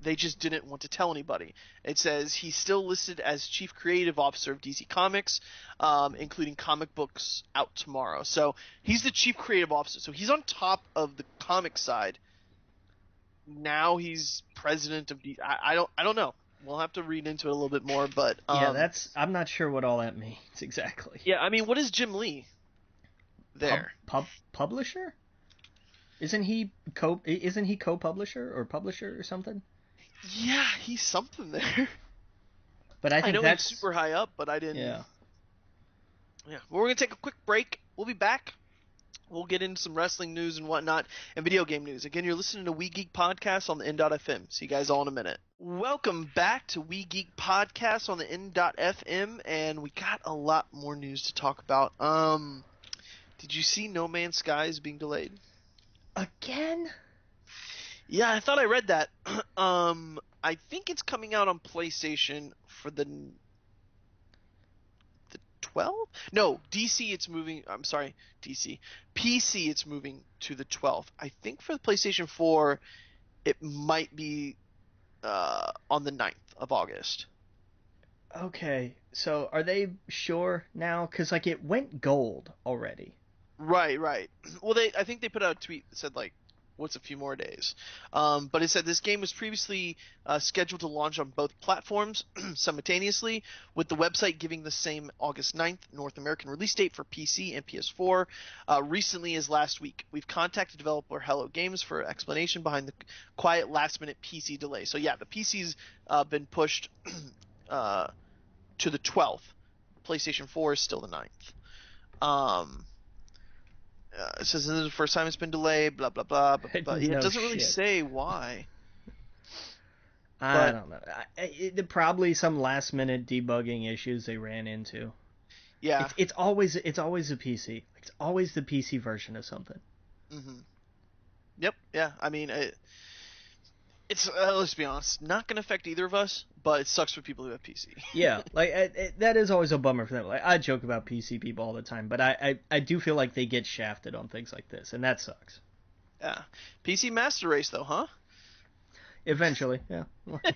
They just didn't want to tell anybody. It says he's still listed as Chief Creative Officer of DC Comics, including comic books out tomorrow. So he's the Chief Creative Officer. So he's on top of the comic side. Now he's president of DC. I don't know. We'll have to read into it a little bit more, but I'm not sure what all that means exactly. Yeah, I mean, what is Jim Lee there? Publisher? Isn't he co-publisher or publisher or something? Yeah, he's something there. But I think that's super high up, but I didn't. Yeah. Yeah. Well, we're gonna take a quick break. We'll be back. We'll get into some wrestling news and whatnot, and video game news. Again, you're listening to We Geek Podcast on the N.FM. See you guys all in a minute. Welcome back to We Geek Podcast on the N.FM, and we got a lot more news to talk about. Did you see No Man's Sky is being delayed? Again? Yeah, I thought I read that. I think it's coming out on PlayStation for the 12th? No, DC it's moving. I'm sorry, DC. PC it's moving to the 12th. I think for the PlayStation 4, it might be on the 9th of August. Okay, so are they sure now? Because like it went gold already. Right. Well, I think they put out a tweet that said like, "What's a few more days?" But it said this game was previously scheduled to launch on both platforms simultaneously, with the website giving the same August 9th North American release date for PC and PS4. Recently as last week, we've contacted developer Hello Games for explanation behind the quiet last-minute PC delay. So yeah, the PC's been pushed to the 12th. PlayStation 4 is still the 9th. It says this is the first time it's been delayed, blah, blah, blah. But it doesn't really say why. I don't know. Probably some last-minute debugging issues they ran into. Yeah. It's always a PC. It's always the PC version of something. Mm-hmm. Yep, yeah. I mean, it's let's be honest, not going to affect either of us, but it sucks for people who have PC. Yeah, like that is always a bummer for them. Like I joke about PC people all the time, but I do feel like they get shafted on things like this, and that sucks. Yeah, PC Master Race though, huh? Eventually, yeah.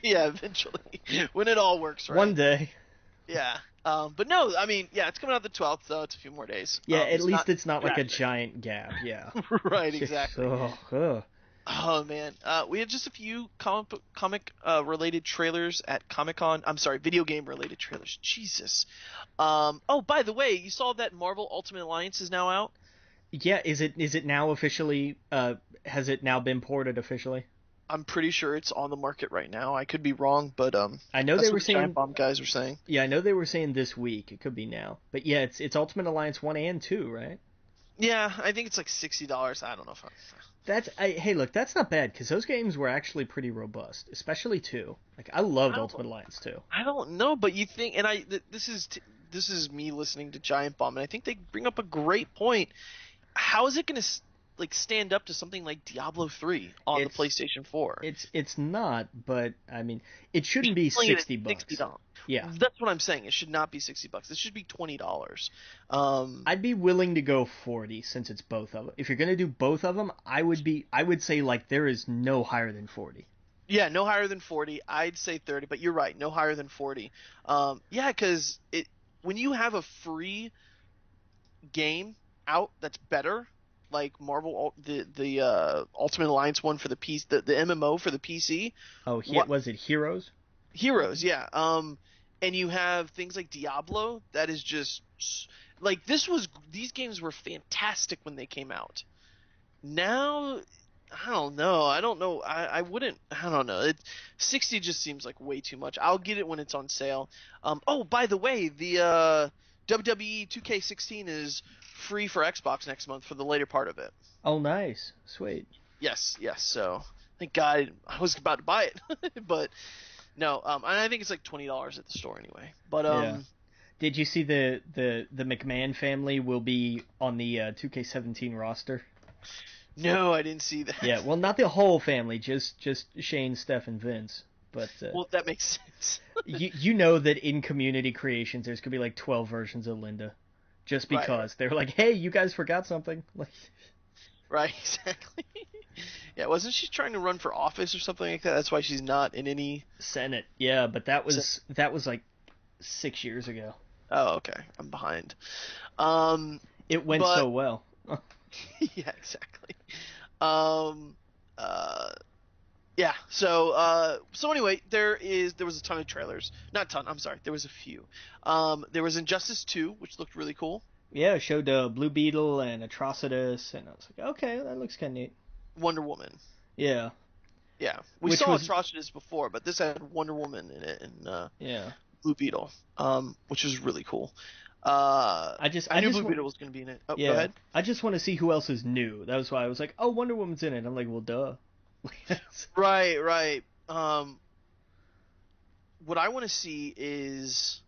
Yeah, eventually, when it all works right. One day. Yeah, but no, I mean, yeah, it's coming out the 12th, so it's a few more days. Yeah, at least it's not like a giant gap. Yeah. Right, exactly. Oh, man. We had just a few comic related trailers at Comic-Con. I'm sorry, video game related trailers. Jesus. Oh, by the way, you saw that Marvel Ultimate Alliance is now out? Yeah, is it now officially has it now been ported officially? I'm pretty sure it's on the market right now. I could be wrong, but I know they were saying Giant Bomb guys were saying. Yeah, I know they were saying this week. It could be now. But yeah, it's Ultimate Alliance 1 and 2, right? Yeah, I think it's like $60. I don't know if hey, look, that's not bad because those games were actually pretty robust, especially 2. Like I loved Ultimate Alliance 2. I don't know, but you think, and this is me listening to Giant Bomb, and I think they bring up a great point. How is it going to like stand up to something like Diablo 3 on the PlayStation 4. It's not, but I mean, it shouldn't be $60. $60. Yeah, that's what I'm saying. It should not be $60. It should be $20. I'd be willing to go 40 since it's both of them. If you're gonna do both of them, I would say like there is no higher than 40. Yeah, no higher than 40. I'd say 30, but you're right, no higher than 40. Yeah, because when you have a free game out that's better, like Marvel, the Ultimate Alliance one for the PC, the MMO for the PC. Oh, was it Heroes? Heroes, yeah. And you have things like Diablo that is just like these games were fantastic when they came out. Now, I don't know. I wouldn't. I don't know. 60 just seems like way too much. I'll get it when it's on sale. Oh, by the way, the WWE 2K16 is free for Xbox next month for the later part of it. Oh, nice. Sweet. Yes. So thank God I was about to buy it, but no. And I think it's like $20 at the store anyway. But yeah. Did you see the McMahon family will be on the 2K17 roster? No, I didn't see that. Yeah, well, not the whole family, just Shane, Steph, and Vince. But well, that makes sense. you know that in Community Creations, there's gonna be like 12 versions of Linda, just because right. They're like, hey, you guys forgot something. Like, right, exactly. Yeah, wasn't she trying to run for office or something like that? That's why she's not in any Senate. Yeah, but that was like 6 years ago. Oh, okay. I'm behind. It went so well. Yeah, exactly. Yeah. So anyway, there was a ton of trailers. Not a ton. I'm sorry. There was a few. There was Injustice 2, which looked really cool. Yeah, it showed Blue Beetle and Atrocitus, and I was like, okay, that looks kind of neat. Wonder Woman. Yeah. Yeah. We saw Atrocitus before, but this had Wonder Woman in it and yeah. Blue Beetle, which is really cool. I knew Blue Beetle was going to be in it. Oh, yeah, go ahead. I just want to see who else is new. That was why I was like, oh, Wonder Woman's in it. I'm like, well, duh. Right. What I want to see is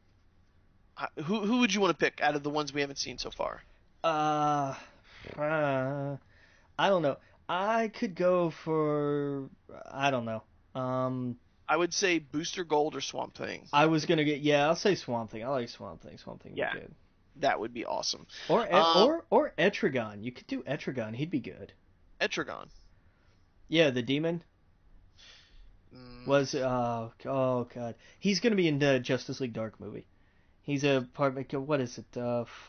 who would you want to pick out of the ones we haven't seen so far? I don't know. I could go for I don't know. I would say Booster Gold or Swamp Thing. I was gonna I'll say Swamp Thing. I like Swamp Thing. Swamp Thing would be good. That would be awesome. Or Etrigan. You could do Etrigan. He'd be good. Etrigan. Yeah, the demon. Was oh god, he's gonna be in the Justice League Dark movie. He's a part. What is it?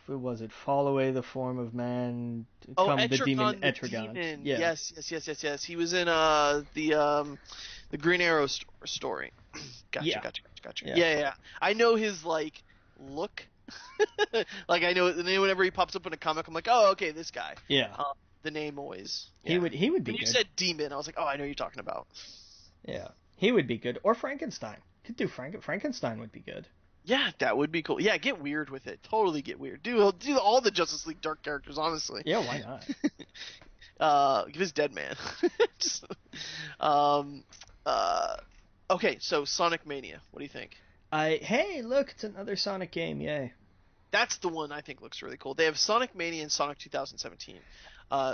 Was it Fall Away the Form of Man? Come the demon Etrigan. Demon. Yeah. Yes. He was in the Green Arrow story. Gotcha. Yeah. I know his like look. Like I know, and then whenever he pops up in a comic, I'm like, oh, okay, this guy. Yeah. The name always. Yeah. He would be. When you good. said demon, I was like, oh, I know who you're talking about. Yeah, he would be good. Or Frankenstein. Could do Frankenstein would be good. Yeah, that would be cool. Yeah, get weird with it. Totally get weird. Do all the Justice League Dark characters, honestly. Yeah, why not? Give us Dead Man. Okay, so Sonic Mania. What do you think? Hey, look, it's another Sonic game. Yay. That's the one I think looks really cool. They have Sonic Mania and Sonic 2017.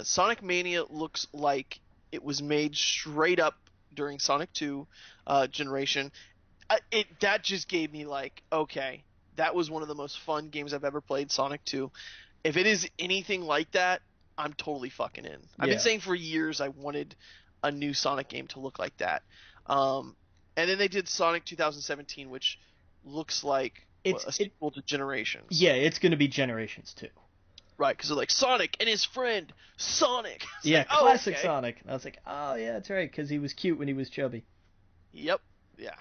Sonic Mania looks like it was made straight up during Sonic 2 generation. That just gave me like, okay, that was one of the most fun games I've ever played, Sonic 2. If it is anything like that, I'm totally fucking in. I've been saying for years I wanted a new Sonic game to look like that. And then they did Sonic 2017, which looks like a sequel to Generations. Yeah, it's going to be Generations 2. Right, because they're like, Sonic and his friend, Sonic. Yeah, like, classic Sonic. And I was like, oh, yeah, that's right, because he was cute when he was chubby. Yep. Yeah.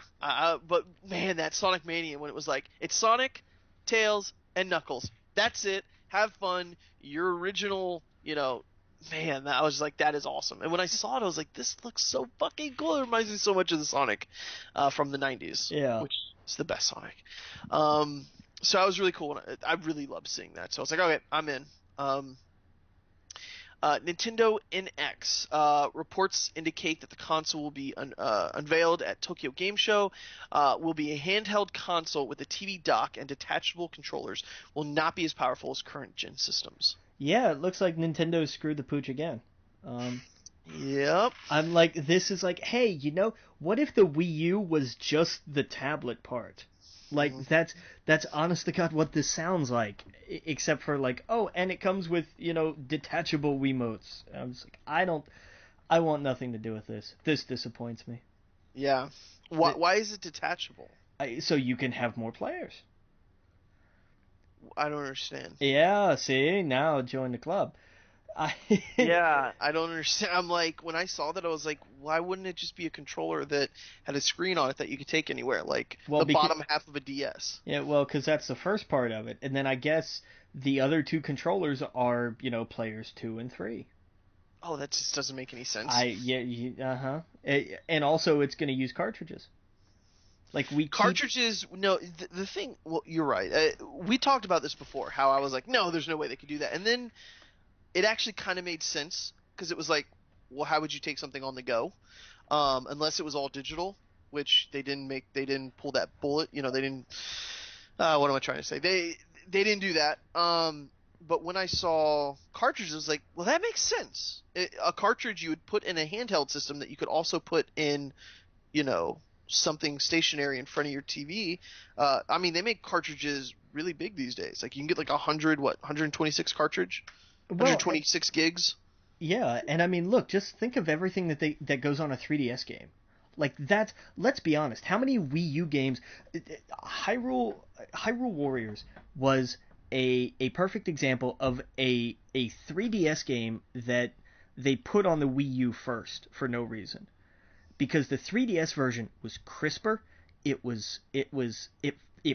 But, man, that Sonic Mania, when it was like, it's Sonic, Tails, and Knuckles. That's it. Have fun. Your original, man, I was like, that is awesome. And when I saw it, I was like, this looks so fucking cool. It reminds me so much of the Sonic from the 90s. Yeah. Which is the best Sonic. So I was really cool. I really loved seeing that. So I was like, okay, I'm in. Nintendo NX. Reports indicate that the console will be unveiled at Tokyo Game Show. Will be a handheld console with a TV dock and detachable controllers. Will not be as powerful as current gen systems. Yeah, it looks like Nintendo screwed the pooch again. Yep. I'm like, this is like, hey, what if the Wii U was just the tablet part? Like, that's honest to God what this sounds like, except for like, oh, and it comes with, detachable Wiimotes. I'm just like, I want nothing to do with this. This disappoints me. Yeah. Why is it detachable? So you can have more players. I don't understand. Yeah, see, now join the club. Yeah, I don't understand. I'm like, when I saw that, I was like, why wouldn't it just be a controller that had a screen on it that you could take anywhere, like bottom half of a DS? Yeah, well, because that's the first part of it, and then I guess the other two controllers are, players 2 and 3. Oh, that just doesn't make any sense. And also it's going to use cartridges. Like cartridges. No, the thing. Well, you're right. We talked about this before. How I was like, no, there's no way they could do that, and then it actually kind of made sense because it was like, well, how would you take something on the go, unless it was all digital, which they didn't pull that bullet. They didn't. What am I trying to say? They didn't do that. But when I saw cartridges, I was like, well, that makes sense. A cartridge you would put in a handheld system that you could also put in, something stationary in front of your TV. I mean, they make cartridges really big these days. Like you can get like 126 cartridge, 126 gigs. Yeah, and I mean, look, just think of everything that goes on a 3DS game. Like that. Let's be honest. How many Wii U games? Hyrule Warriors was a perfect example of a 3DS game that they put on the Wii U first for no reason. Because the 3DS version was crisper, it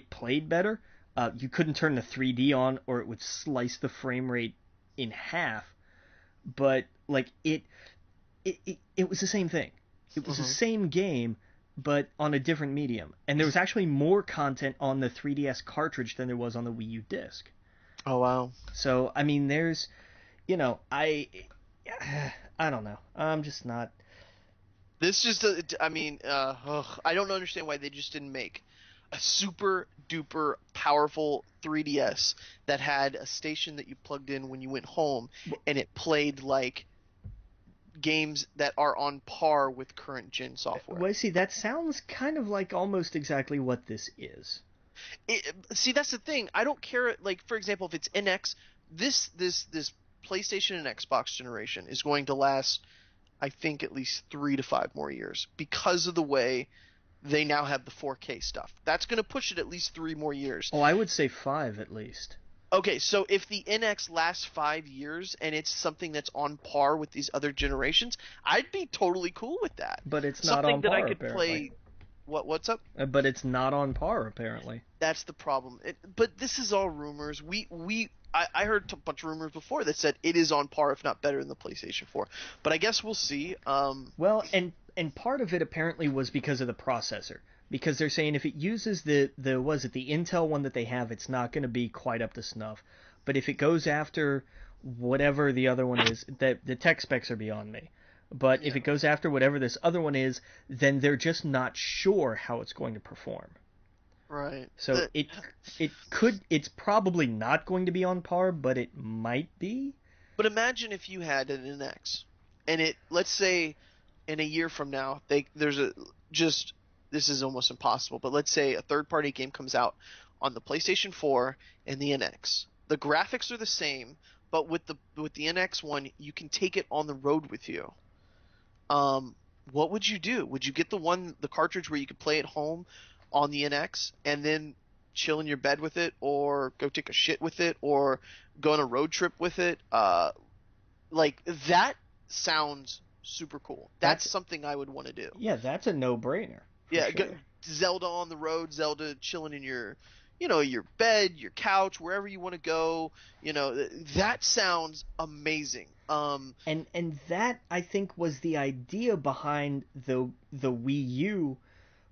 played better. You couldn't turn the 3D on, or it would slice the frame rate in half. But like it was the same thing. It was the same game, but on a different medium. And there was actually more content on the 3DS cartridge than there was on the Wii U disc. Oh wow! So I mean, there's, I don't know. I'm just not. This just, I mean, I don't understand why they just didn't make a super duper powerful 3DS that had a station that you plugged in when you went home, and it played like games that are on par with current gen software. Well, see, that sounds kind of like almost exactly what this is. See, that's the thing. I don't care. Like, for example, if it's NX, this PlayStation and Xbox generation is going to last, I think, at least 3 to 5 more years because of the way they now have the 4K stuff. That's going to push it at least 3 more years. Oh, I would say 5 at least. Okay, so if the NX lasts 5 years and it's something that's on par with these other generations, I'd be totally cool with that. But it's not on par, that I could apparently. play. What's up? But it's not on par, apparently. That's the problem. But this is all rumors. I heard a bunch of rumors before that said it is on par, if not better, than the PlayStation 4. But I guess we'll see. Well, and part of it apparently was because of the processor. Because they're saying if it uses the Intel one that they have, it's not going to be quite up to snuff. But if it goes after whatever the other one is, the tech specs are beyond me. But if it goes after whatever this other one is, then they're just not sure how it's going to perform. Right. So it's probably not going to be on par, but it might be. But imagine if you had an NX, and let's say in a year from now, this is almost impossible, but let's say a third-party game comes out on the PlayStation 4 and the NX. The graphics are the same, but with the NX one, you can take it on the road with you. What would you do? Would you get the cartridge where you could play at home on the NX and then chill in your bed with it, or go take a shit with it, or go on a road trip with it? Like, that sounds super cool. That's something I would want to do. Yeah, that's a no-brainer. Yeah, sure. Zelda on the road, Zelda chilling in your bed, your couch, wherever you want to go. That sounds amazing. And that, I think, was the idea behind the Wii U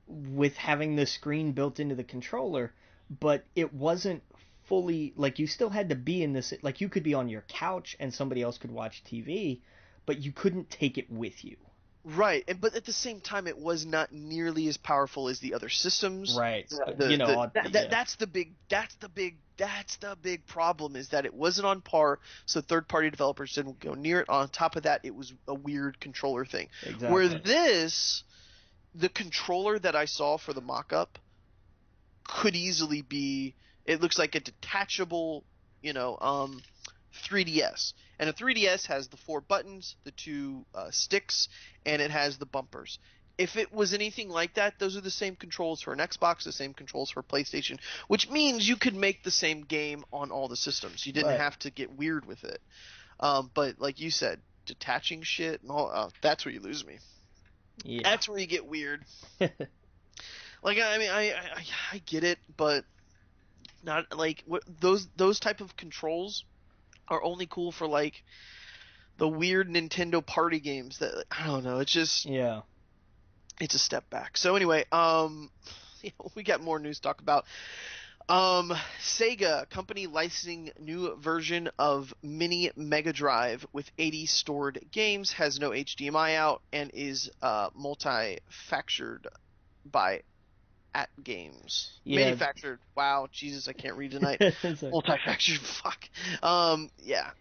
with having the screen built into the controller, but it wasn't fully, like, you still had to be in this, like, you could be on your couch and somebody else could watch TV, but you couldn't take it with you. Right, but at the same time, it was not nearly as powerful as the other systems. Right. That's the big problem, is that it wasn't on par, so third-party developers didn't go near it. On top of that, it was a weird controller thing. Exactly. Where the controller that I saw for the mock-up could easily be, it looks like a detachable, 3DS. And a 3DS has the 4 buttons, the 2 sticks, and it has the bumpers. If it was anything like that, those are the same controls for an Xbox, the same controls for PlayStation, which means you could make the same game on all the systems. You didn't have to get weird with it. But like you said, detaching shit and all, that's where you lose me. Yeah. That's where you get weird. Like, I mean, I get it, but not like those type of controls are only cool for like the weird Nintendo party games that, I don't know, it's just, it's a step back. So anyway, we got more news to talk about. Sega company licensing new version of Mini Mega Drive with 80 stored games, has no HDMI out, and is multi-factured by At Games. Yeah. Manufactured. Wow, Jesus, I can't read tonight. Multi-factured. Fuck.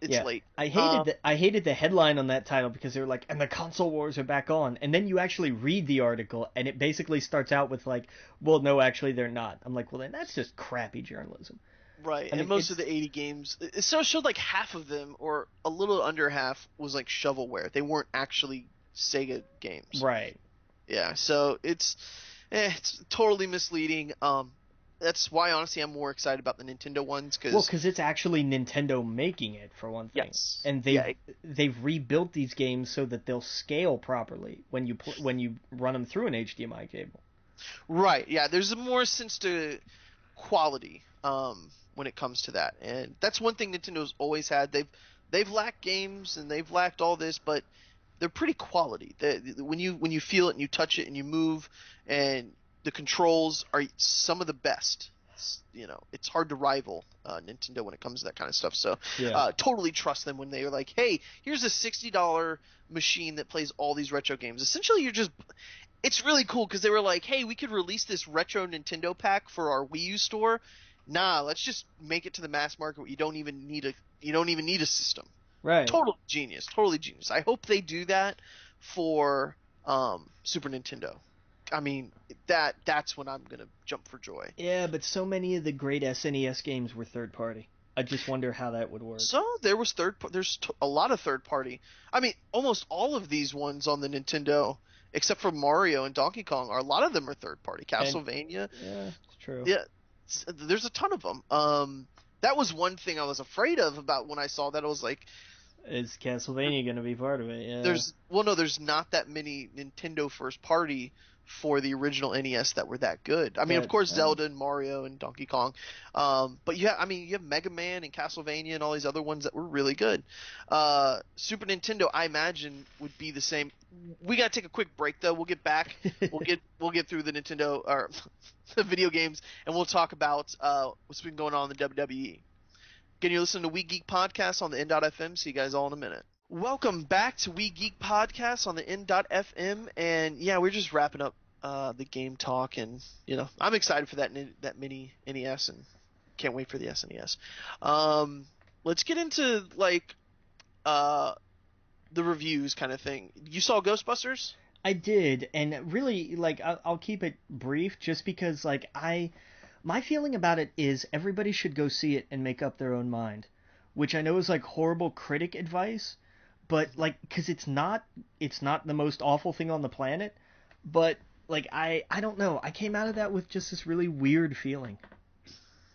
It's late. I hated the headline on that title, because they were like, and the console wars are back on, and then you actually read the article, and it basically starts out with like, well, no, actually they're not. I'm like, well, then that's just crappy journalism. Right, and most of the 80 games, it showed like half of them, or a little under half, was like shovelware. They weren't actually Sega games. Right. Yeah, so it's totally misleading. That's why, honestly, I'm more excited about the Nintendo ones. Because it's actually Nintendo making it, for one thing. Yes. And they've rebuilt these games so that they'll scale properly when you run them through an HDMI cable. Right, yeah, there's more sense to quality when it comes to that. And that's one thing Nintendo's always had. They've lacked games, and they've lacked all this, but they're pretty quality. When you feel it and you touch it and you move, and the controls are some of the best. It's hard to rival Nintendo when it comes to that kind of stuff. So totally trust them when they're like, hey, here's a $60 machine that plays all these retro games. Essentially, it's really cool, because they were like, hey, we could release this retro Nintendo pack for our Wii U store. Nah, let's just make it to the mass market where you don't even need a system. Right. Totally genius. I hope they do that for Super Nintendo. I mean, that's when I'm gonna jump for joy. Yeah, but so many of the great SNES games were third party. I just wonder how that would work. So there's a lot of third party. I mean, almost all of these ones on the Nintendo, except for Mario and Donkey Kong, a lot of them are third party. Castlevania. Yeah, it's true. Yeah, there's a ton of them. That was one thing I was afraid of about when I saw that. I was like, is Castlevania going to be part of it? Yeah. There's not that many Nintendo first party for the original NES that were that good. I mean, of course, Zelda and Mario and Donkey Kong. But you have Mega Man and Castlevania and all these other ones that were really good. Super Nintendo, I imagine, would be the same. We got to take a quick break, though. We'll get back. We'll get through the Nintendo, or the video games, and we'll talk about what's been going on in the WWE. Again, you're listening to We Geek Podcast on the N.FM. See you guys all in a minute. Welcome back to We Geek Podcast on the N.FM, and yeah, we're just wrapping up the game talk, and I'm excited for that mini NES, and can't wait for the SNES. Let's get into like the reviews kind of thing. You saw Ghostbusters? I did, and really, like, I'll keep it brief, just because my feeling about it is everybody should go see it and make up their own mind, which I know is like horrible critic advice, but like, because it's not the most awful thing on the planet, but like, I don't know, I came out of that with just this really weird feeling.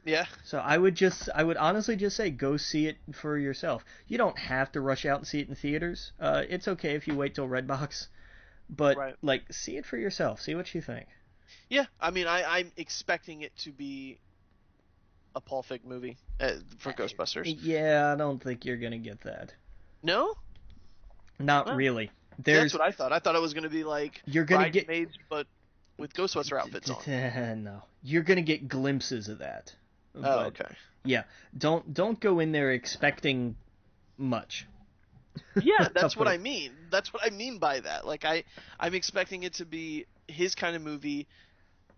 Yeah. So I would honestly just say go see it for yourself. You don't have to rush out and see it in theaters. It's okay if you wait till Redbox, but like, see it for yourself. See what you think. Yeah, I mean, I'm expecting it to be a Paul Feig movie for Ghostbusters. Yeah, I don't think you're gonna get that. No? Not really. That's what I thought. I thought it was gonna be like you're gonna get Bridesmaids, but with Ghostbuster outfits on. No, you're gonna get glimpses of that. Oh, okay. Yeah, don't go in there expecting much. Yeah, that's what I mean. That's what I mean by that. Like I'm expecting it to be his kind of movie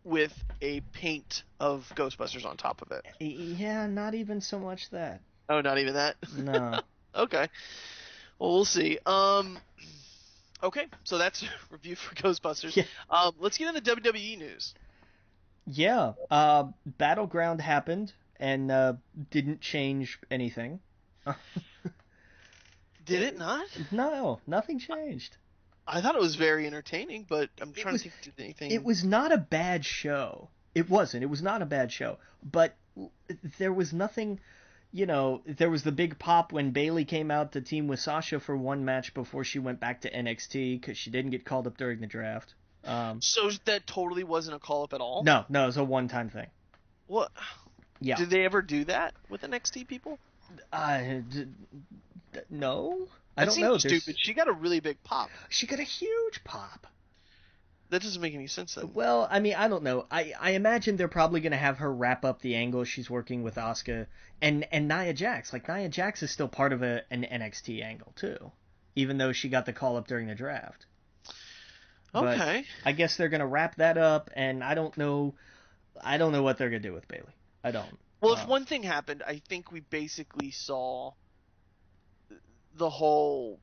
with a paint of Ghostbusters on top of it. Yeah, not even so much that. Oh, not even that? No. Okay. Well, we'll see. Okay, so that's a review for Ghostbusters. Yeah. Let's get into WWE news. Yeah. Battleground happened and didn't change anything. Did it not? No, nothing changed. I thought it was very entertaining, but I'm trying to think if did anything. It was not a bad show. It wasn't. It was not a bad show. But there was nothing, there was the big pop when Bayley came out to team with Sasha for one match before she went back to NXT because she didn't get called up during the draft. So that totally wasn't a call-up at all? No, it was a one-time thing. What? Yeah. Did they ever do that with NXT people? No. I don't know. Stupid. She got a really big pop. She got a huge pop. That doesn't make any sense then. Well, I mean, I don't know. I imagine they're probably going to have her wrap up the angle she's working with Asuka and Nia Jax. Like, Nia Jax is still part of an NXT angle, too. Even though she got the call up during the draft. Okay. But I guess they're going to wrap that up, and I don't know what they're going to do with Bayley. I don't. Well, if one thing happened, I think we basically saw the whole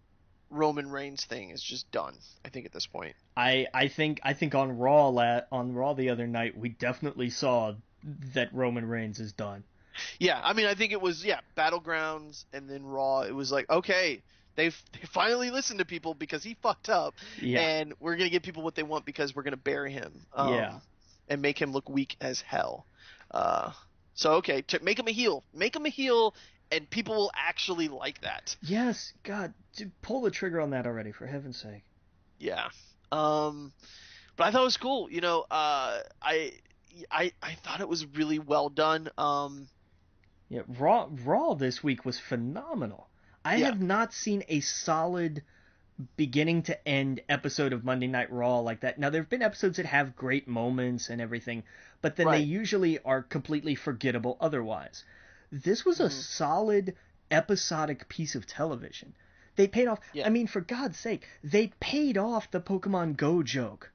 Roman Reigns thing is just done. I think at this point. I think on Raw the other night we definitely saw that Roman Reigns is done. Yeah, I mean I think it was Battlegrounds and then Raw. It was like okay, they finally listened to people because he fucked up, and we're gonna give people what they want because we're gonna bury him. And make him look weak as hell. So okay, make him a heel. Make him a heel. And people will actually like that. Yes, God, pull the trigger on that already, for heaven's sake. Yeah. But I thought it was cool. I thought it was really well done. Yeah, Raw this week was phenomenal. I have not seen a solid beginning to end episode of Monday Night Raw like that. Now, there have been episodes that have great moments and everything, but then they usually are completely forgettable otherwise. This was a solid episodic piece of television. They paid off. Yeah. I mean, for God's sake, they paid off the Pokemon Go joke.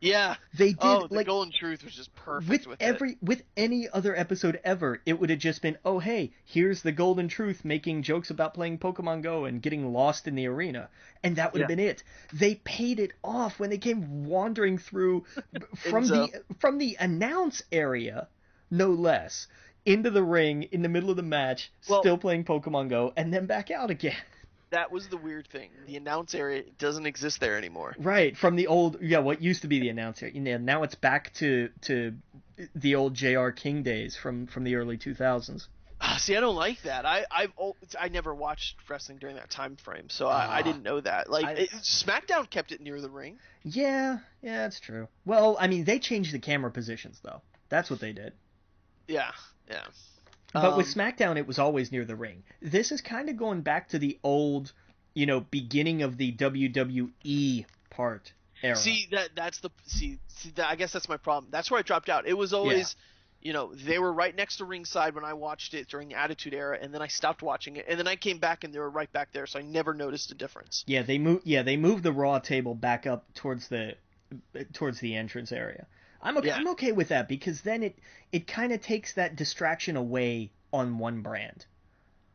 Yeah. They did. Oh, the Golden Truth was just perfect with any other episode ever, it would have just been, oh, hey, here's the Golden Truth making jokes about playing Pokemon Go and getting lost in the arena. And that would have been it. They paid it off when they came wandering through from the announce area, no less, into the ring in the middle of the match, still playing Pokemon Go, and then back out again. That was the weird thing. The announce area doesn't exist there anymore. Right, from the old, what used to be the announce area. Now it's back to the old J.R. King days from the early 2000s. See, I don't like that. I never watched wrestling during that time frame, so I didn't know that. SmackDown kept it near the ring. Yeah, that's true. Well, I mean, they changed the camera positions, though. That's what they did. Yeah. But with SmackDown, it was always near the ring. This is kind of going back to the old, beginning of the WWE part era. I guess that's my problem. That's where I dropped out. It was always, they were right next to ringside when I watched it during the Attitude Era, and then I stopped watching it, and then I came back and they were right back there, so I never noticed a difference. Yeah, they moved the Raw table back up towards the entrance area. I'm okay with that because then it kind of takes that distraction away on one brand.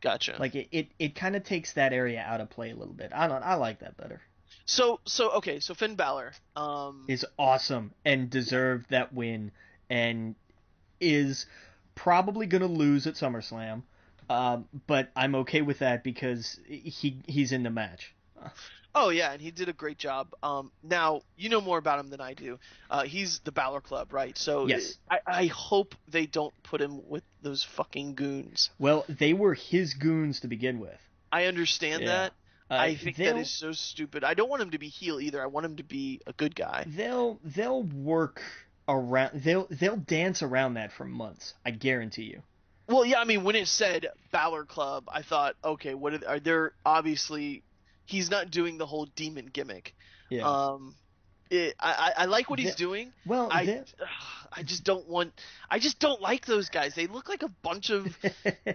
Gotcha. Like it kind of takes that area out of play a little bit. I like that better. So Finn Balor is awesome and deserved that win and is probably going to lose at SummerSlam. But I'm okay with that because he's in the match. Oh, yeah, and he did a great job. Now, you know more about him than I do. He's the Balor Club, right? So yes. I hope they don't put him with those fucking goons. Well, they were his goons to begin with. I understand that. I think that is so stupid. I don't want him to be heel either. I want him to be a good guy. They'll work around. They'll dance around that for months. I guarantee you. Well, yeah, I mean, when it said Balor Club, I thought, okay, are there obviously... He's not doing the whole demon gimmick. Yeah. I like what he's doing. Well, I just don't like those guys. They look like a bunch of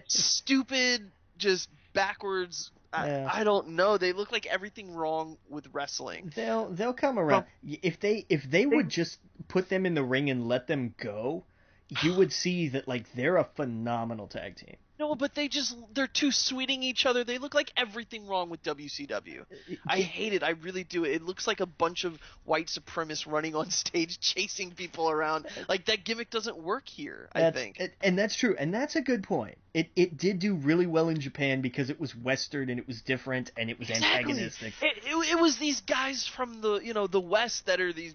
stupid, just backwards I don't know. They look like everything wrong with wrestling. They'll come around. If they would just put them in the ring and let them go, you would see that like they're a phenomenal tag team. No, but they're too sweeting each other. They look like everything wrong with WCW. I hate it. I really do. It looks like a bunch of white supremacists running on stage chasing people around. Like, that gimmick doesn't work here, I think. And that's true. And that's a good point. It did do really well in Japan because it was Western and it was different and it was antagonistic. It was these guys from the West that are these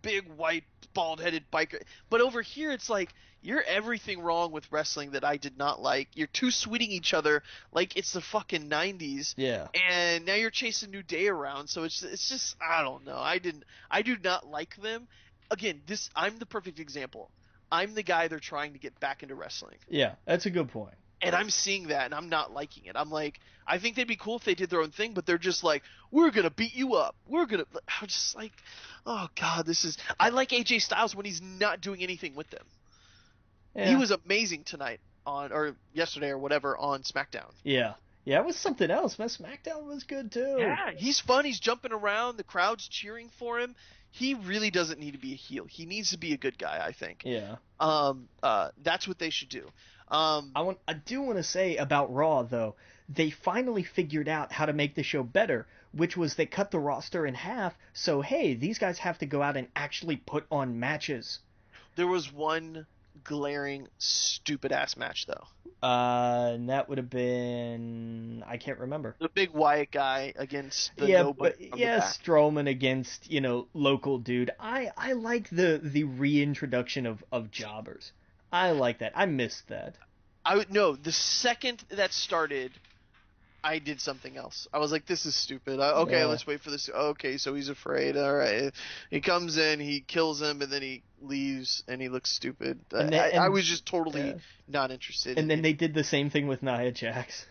big white bald-headed biker. But over here it's like, you're everything wrong with wrestling that I did not like. You're too sweeting each other like it's the fucking 90s. Yeah. And now you're chasing New Day around, so it's just, I don't know. I do not like them. Again, I'm the perfect example. I'm the guy they're trying to get back into wrestling. Yeah, that's a good point. And I'm seeing that, and I'm not liking it. I'm like, I think they'd be cool if they did their own thing, but they're just like, we're going to beat you up. I'm just like, oh, God, I like AJ Styles when he's not doing anything with them. Yeah. He was amazing tonight or yesterday or whatever on SmackDown. Yeah. Yeah, it was something else. Man, SmackDown was good, too. Yeah, he's fun. He's jumping around. The crowd's cheering for him. He really doesn't need to be a heel. He needs to be a good guy, I think. Yeah. That's what they should do. I do want to say about Raw, though, they finally figured out how to make the show better, which was they cut the roster in half, so, hey, these guys have to go out and actually put on matches. There was one glaring, stupid-ass match, though. And that would have been... I can't remember. The big Wyatt guy against the nobody. Strowman against, local dude. I like the reintroduction of jobbers. I like that. I missed that. The second that started, I did something else. I was like, this is stupid. Let's wait for this. Okay, so he's afraid. All right. He comes in, he kills him, and then he leaves, and he looks stupid. I was just totally not interested. And then they did the same thing with Nia Jax.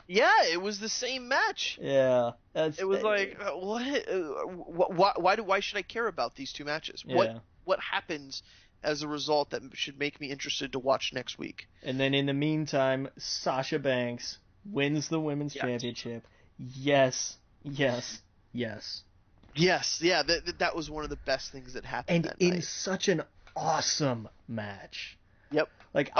Yeah, it was the same match. Yeah. It was like, what? Why should I care about these two matches? Yeah. What happens as a result that should make me interested to watch next week? And then in the meantime, Sasha Banks wins the women's championship. Yes. Yeah, that was one of the best things that happened that night. And in such an awesome match. Yep. Like,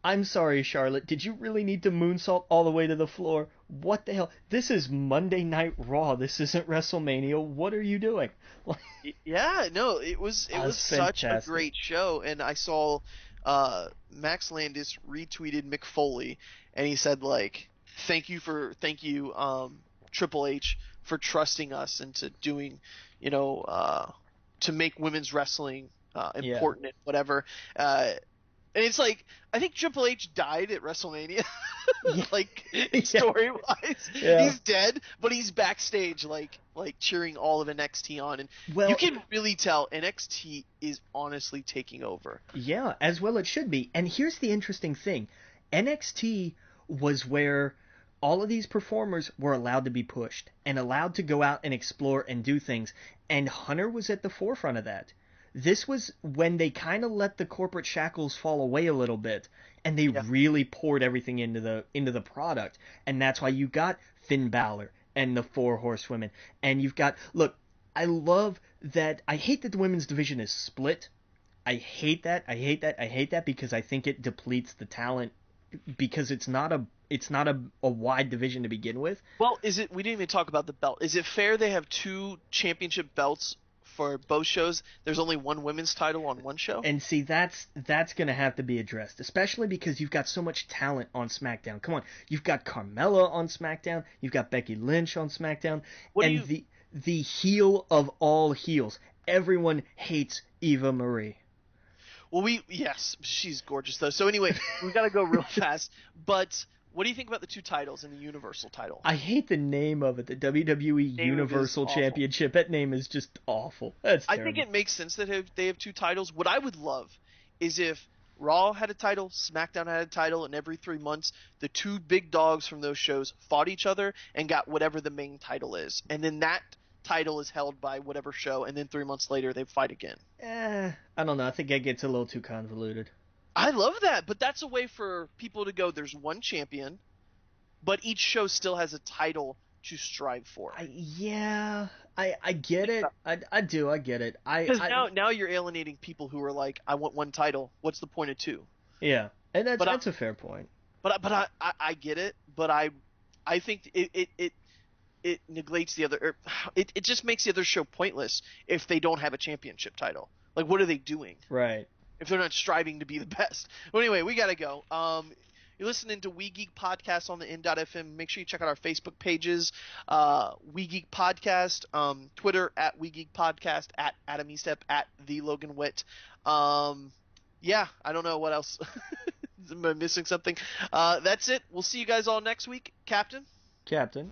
I'm sorry, Charlotte. Did you really need to moonsault all the way to the floor? What the hell? This is Monday Night Raw. This isn't WrestleMania. What are you doing? Yeah, no, it was such a great show. And I saw Max Landis retweeted Mick Foley, and he said, like, thank you Triple H for trusting us into doing, to make women's wrestling important and whatever. And it's like, I think Triple H died at WrestleMania, story-wise. Yeah. He's dead, but he's backstage, like cheering all of NXT on. And you can really tell NXT is honestly taking over. Yeah, as well it should be. And here's the interesting thing. NXT was where all of these performers were allowed to be pushed and allowed to go out and explore and do things. And Hunter was at the forefront of that. This was when they kind of let the corporate shackles fall away a little bit, and they really poured everything into the product. And that's why you got Finn Balor and the Four Horsewomen. And you've got, look, I love that. I hate that the women's division is split. I hate that because I think it depletes the talent, because it's not a wide division to begin with. Well, we didn't even talk about the belt. Is it fair they have two championship belts for both shows? There's only one women's title on one show? And see, that's going to have to be addressed, especially because you've got so much talent on SmackDown. Come on, you've got Carmella on SmackDown, you've got Becky Lynch on SmackDown, the heel of all heels. Everyone hates Eva Marie. Well, yes, she's gorgeous though. So anyway, we got to go real fast, but what do you think about the two titles and the Universal title? I hate the name of it, the WWE Universal Championship. That name is just awful. That's terrible. I think it makes sense that they have two titles. What I would love is if Raw had a title, SmackDown had a title, and every 3 months the two big dogs from those shows fought each other and got whatever the main title is. And then that title is held by whatever show, and then 3 months later they fight again. I don't know. I think that gets a little too convoluted. I love that, but that's a way for people to go, there's one champion, but each show still has a title to strive for. I get it. I do. I get it. Because now you're alienating people who are like, I want one title. What's the point of two? Yeah, and that's a fair point. But I get it. But I think it neglects the other. It just makes the other show pointless if they don't have a championship title. Like, what are they doing? Right. If they're not striving to be the best. Well, anyway, we gotta go. You're listening to We Geek Podcast on the in.fm. Make sure you check out our Facebook pages, We Geek Podcast, Twitter at We Geek Podcast, at Adam Estep, at The Logan Witt. Yeah, I don't know what else. Am I missing something? That's it. We'll see you guys all next week. Captain? Captain.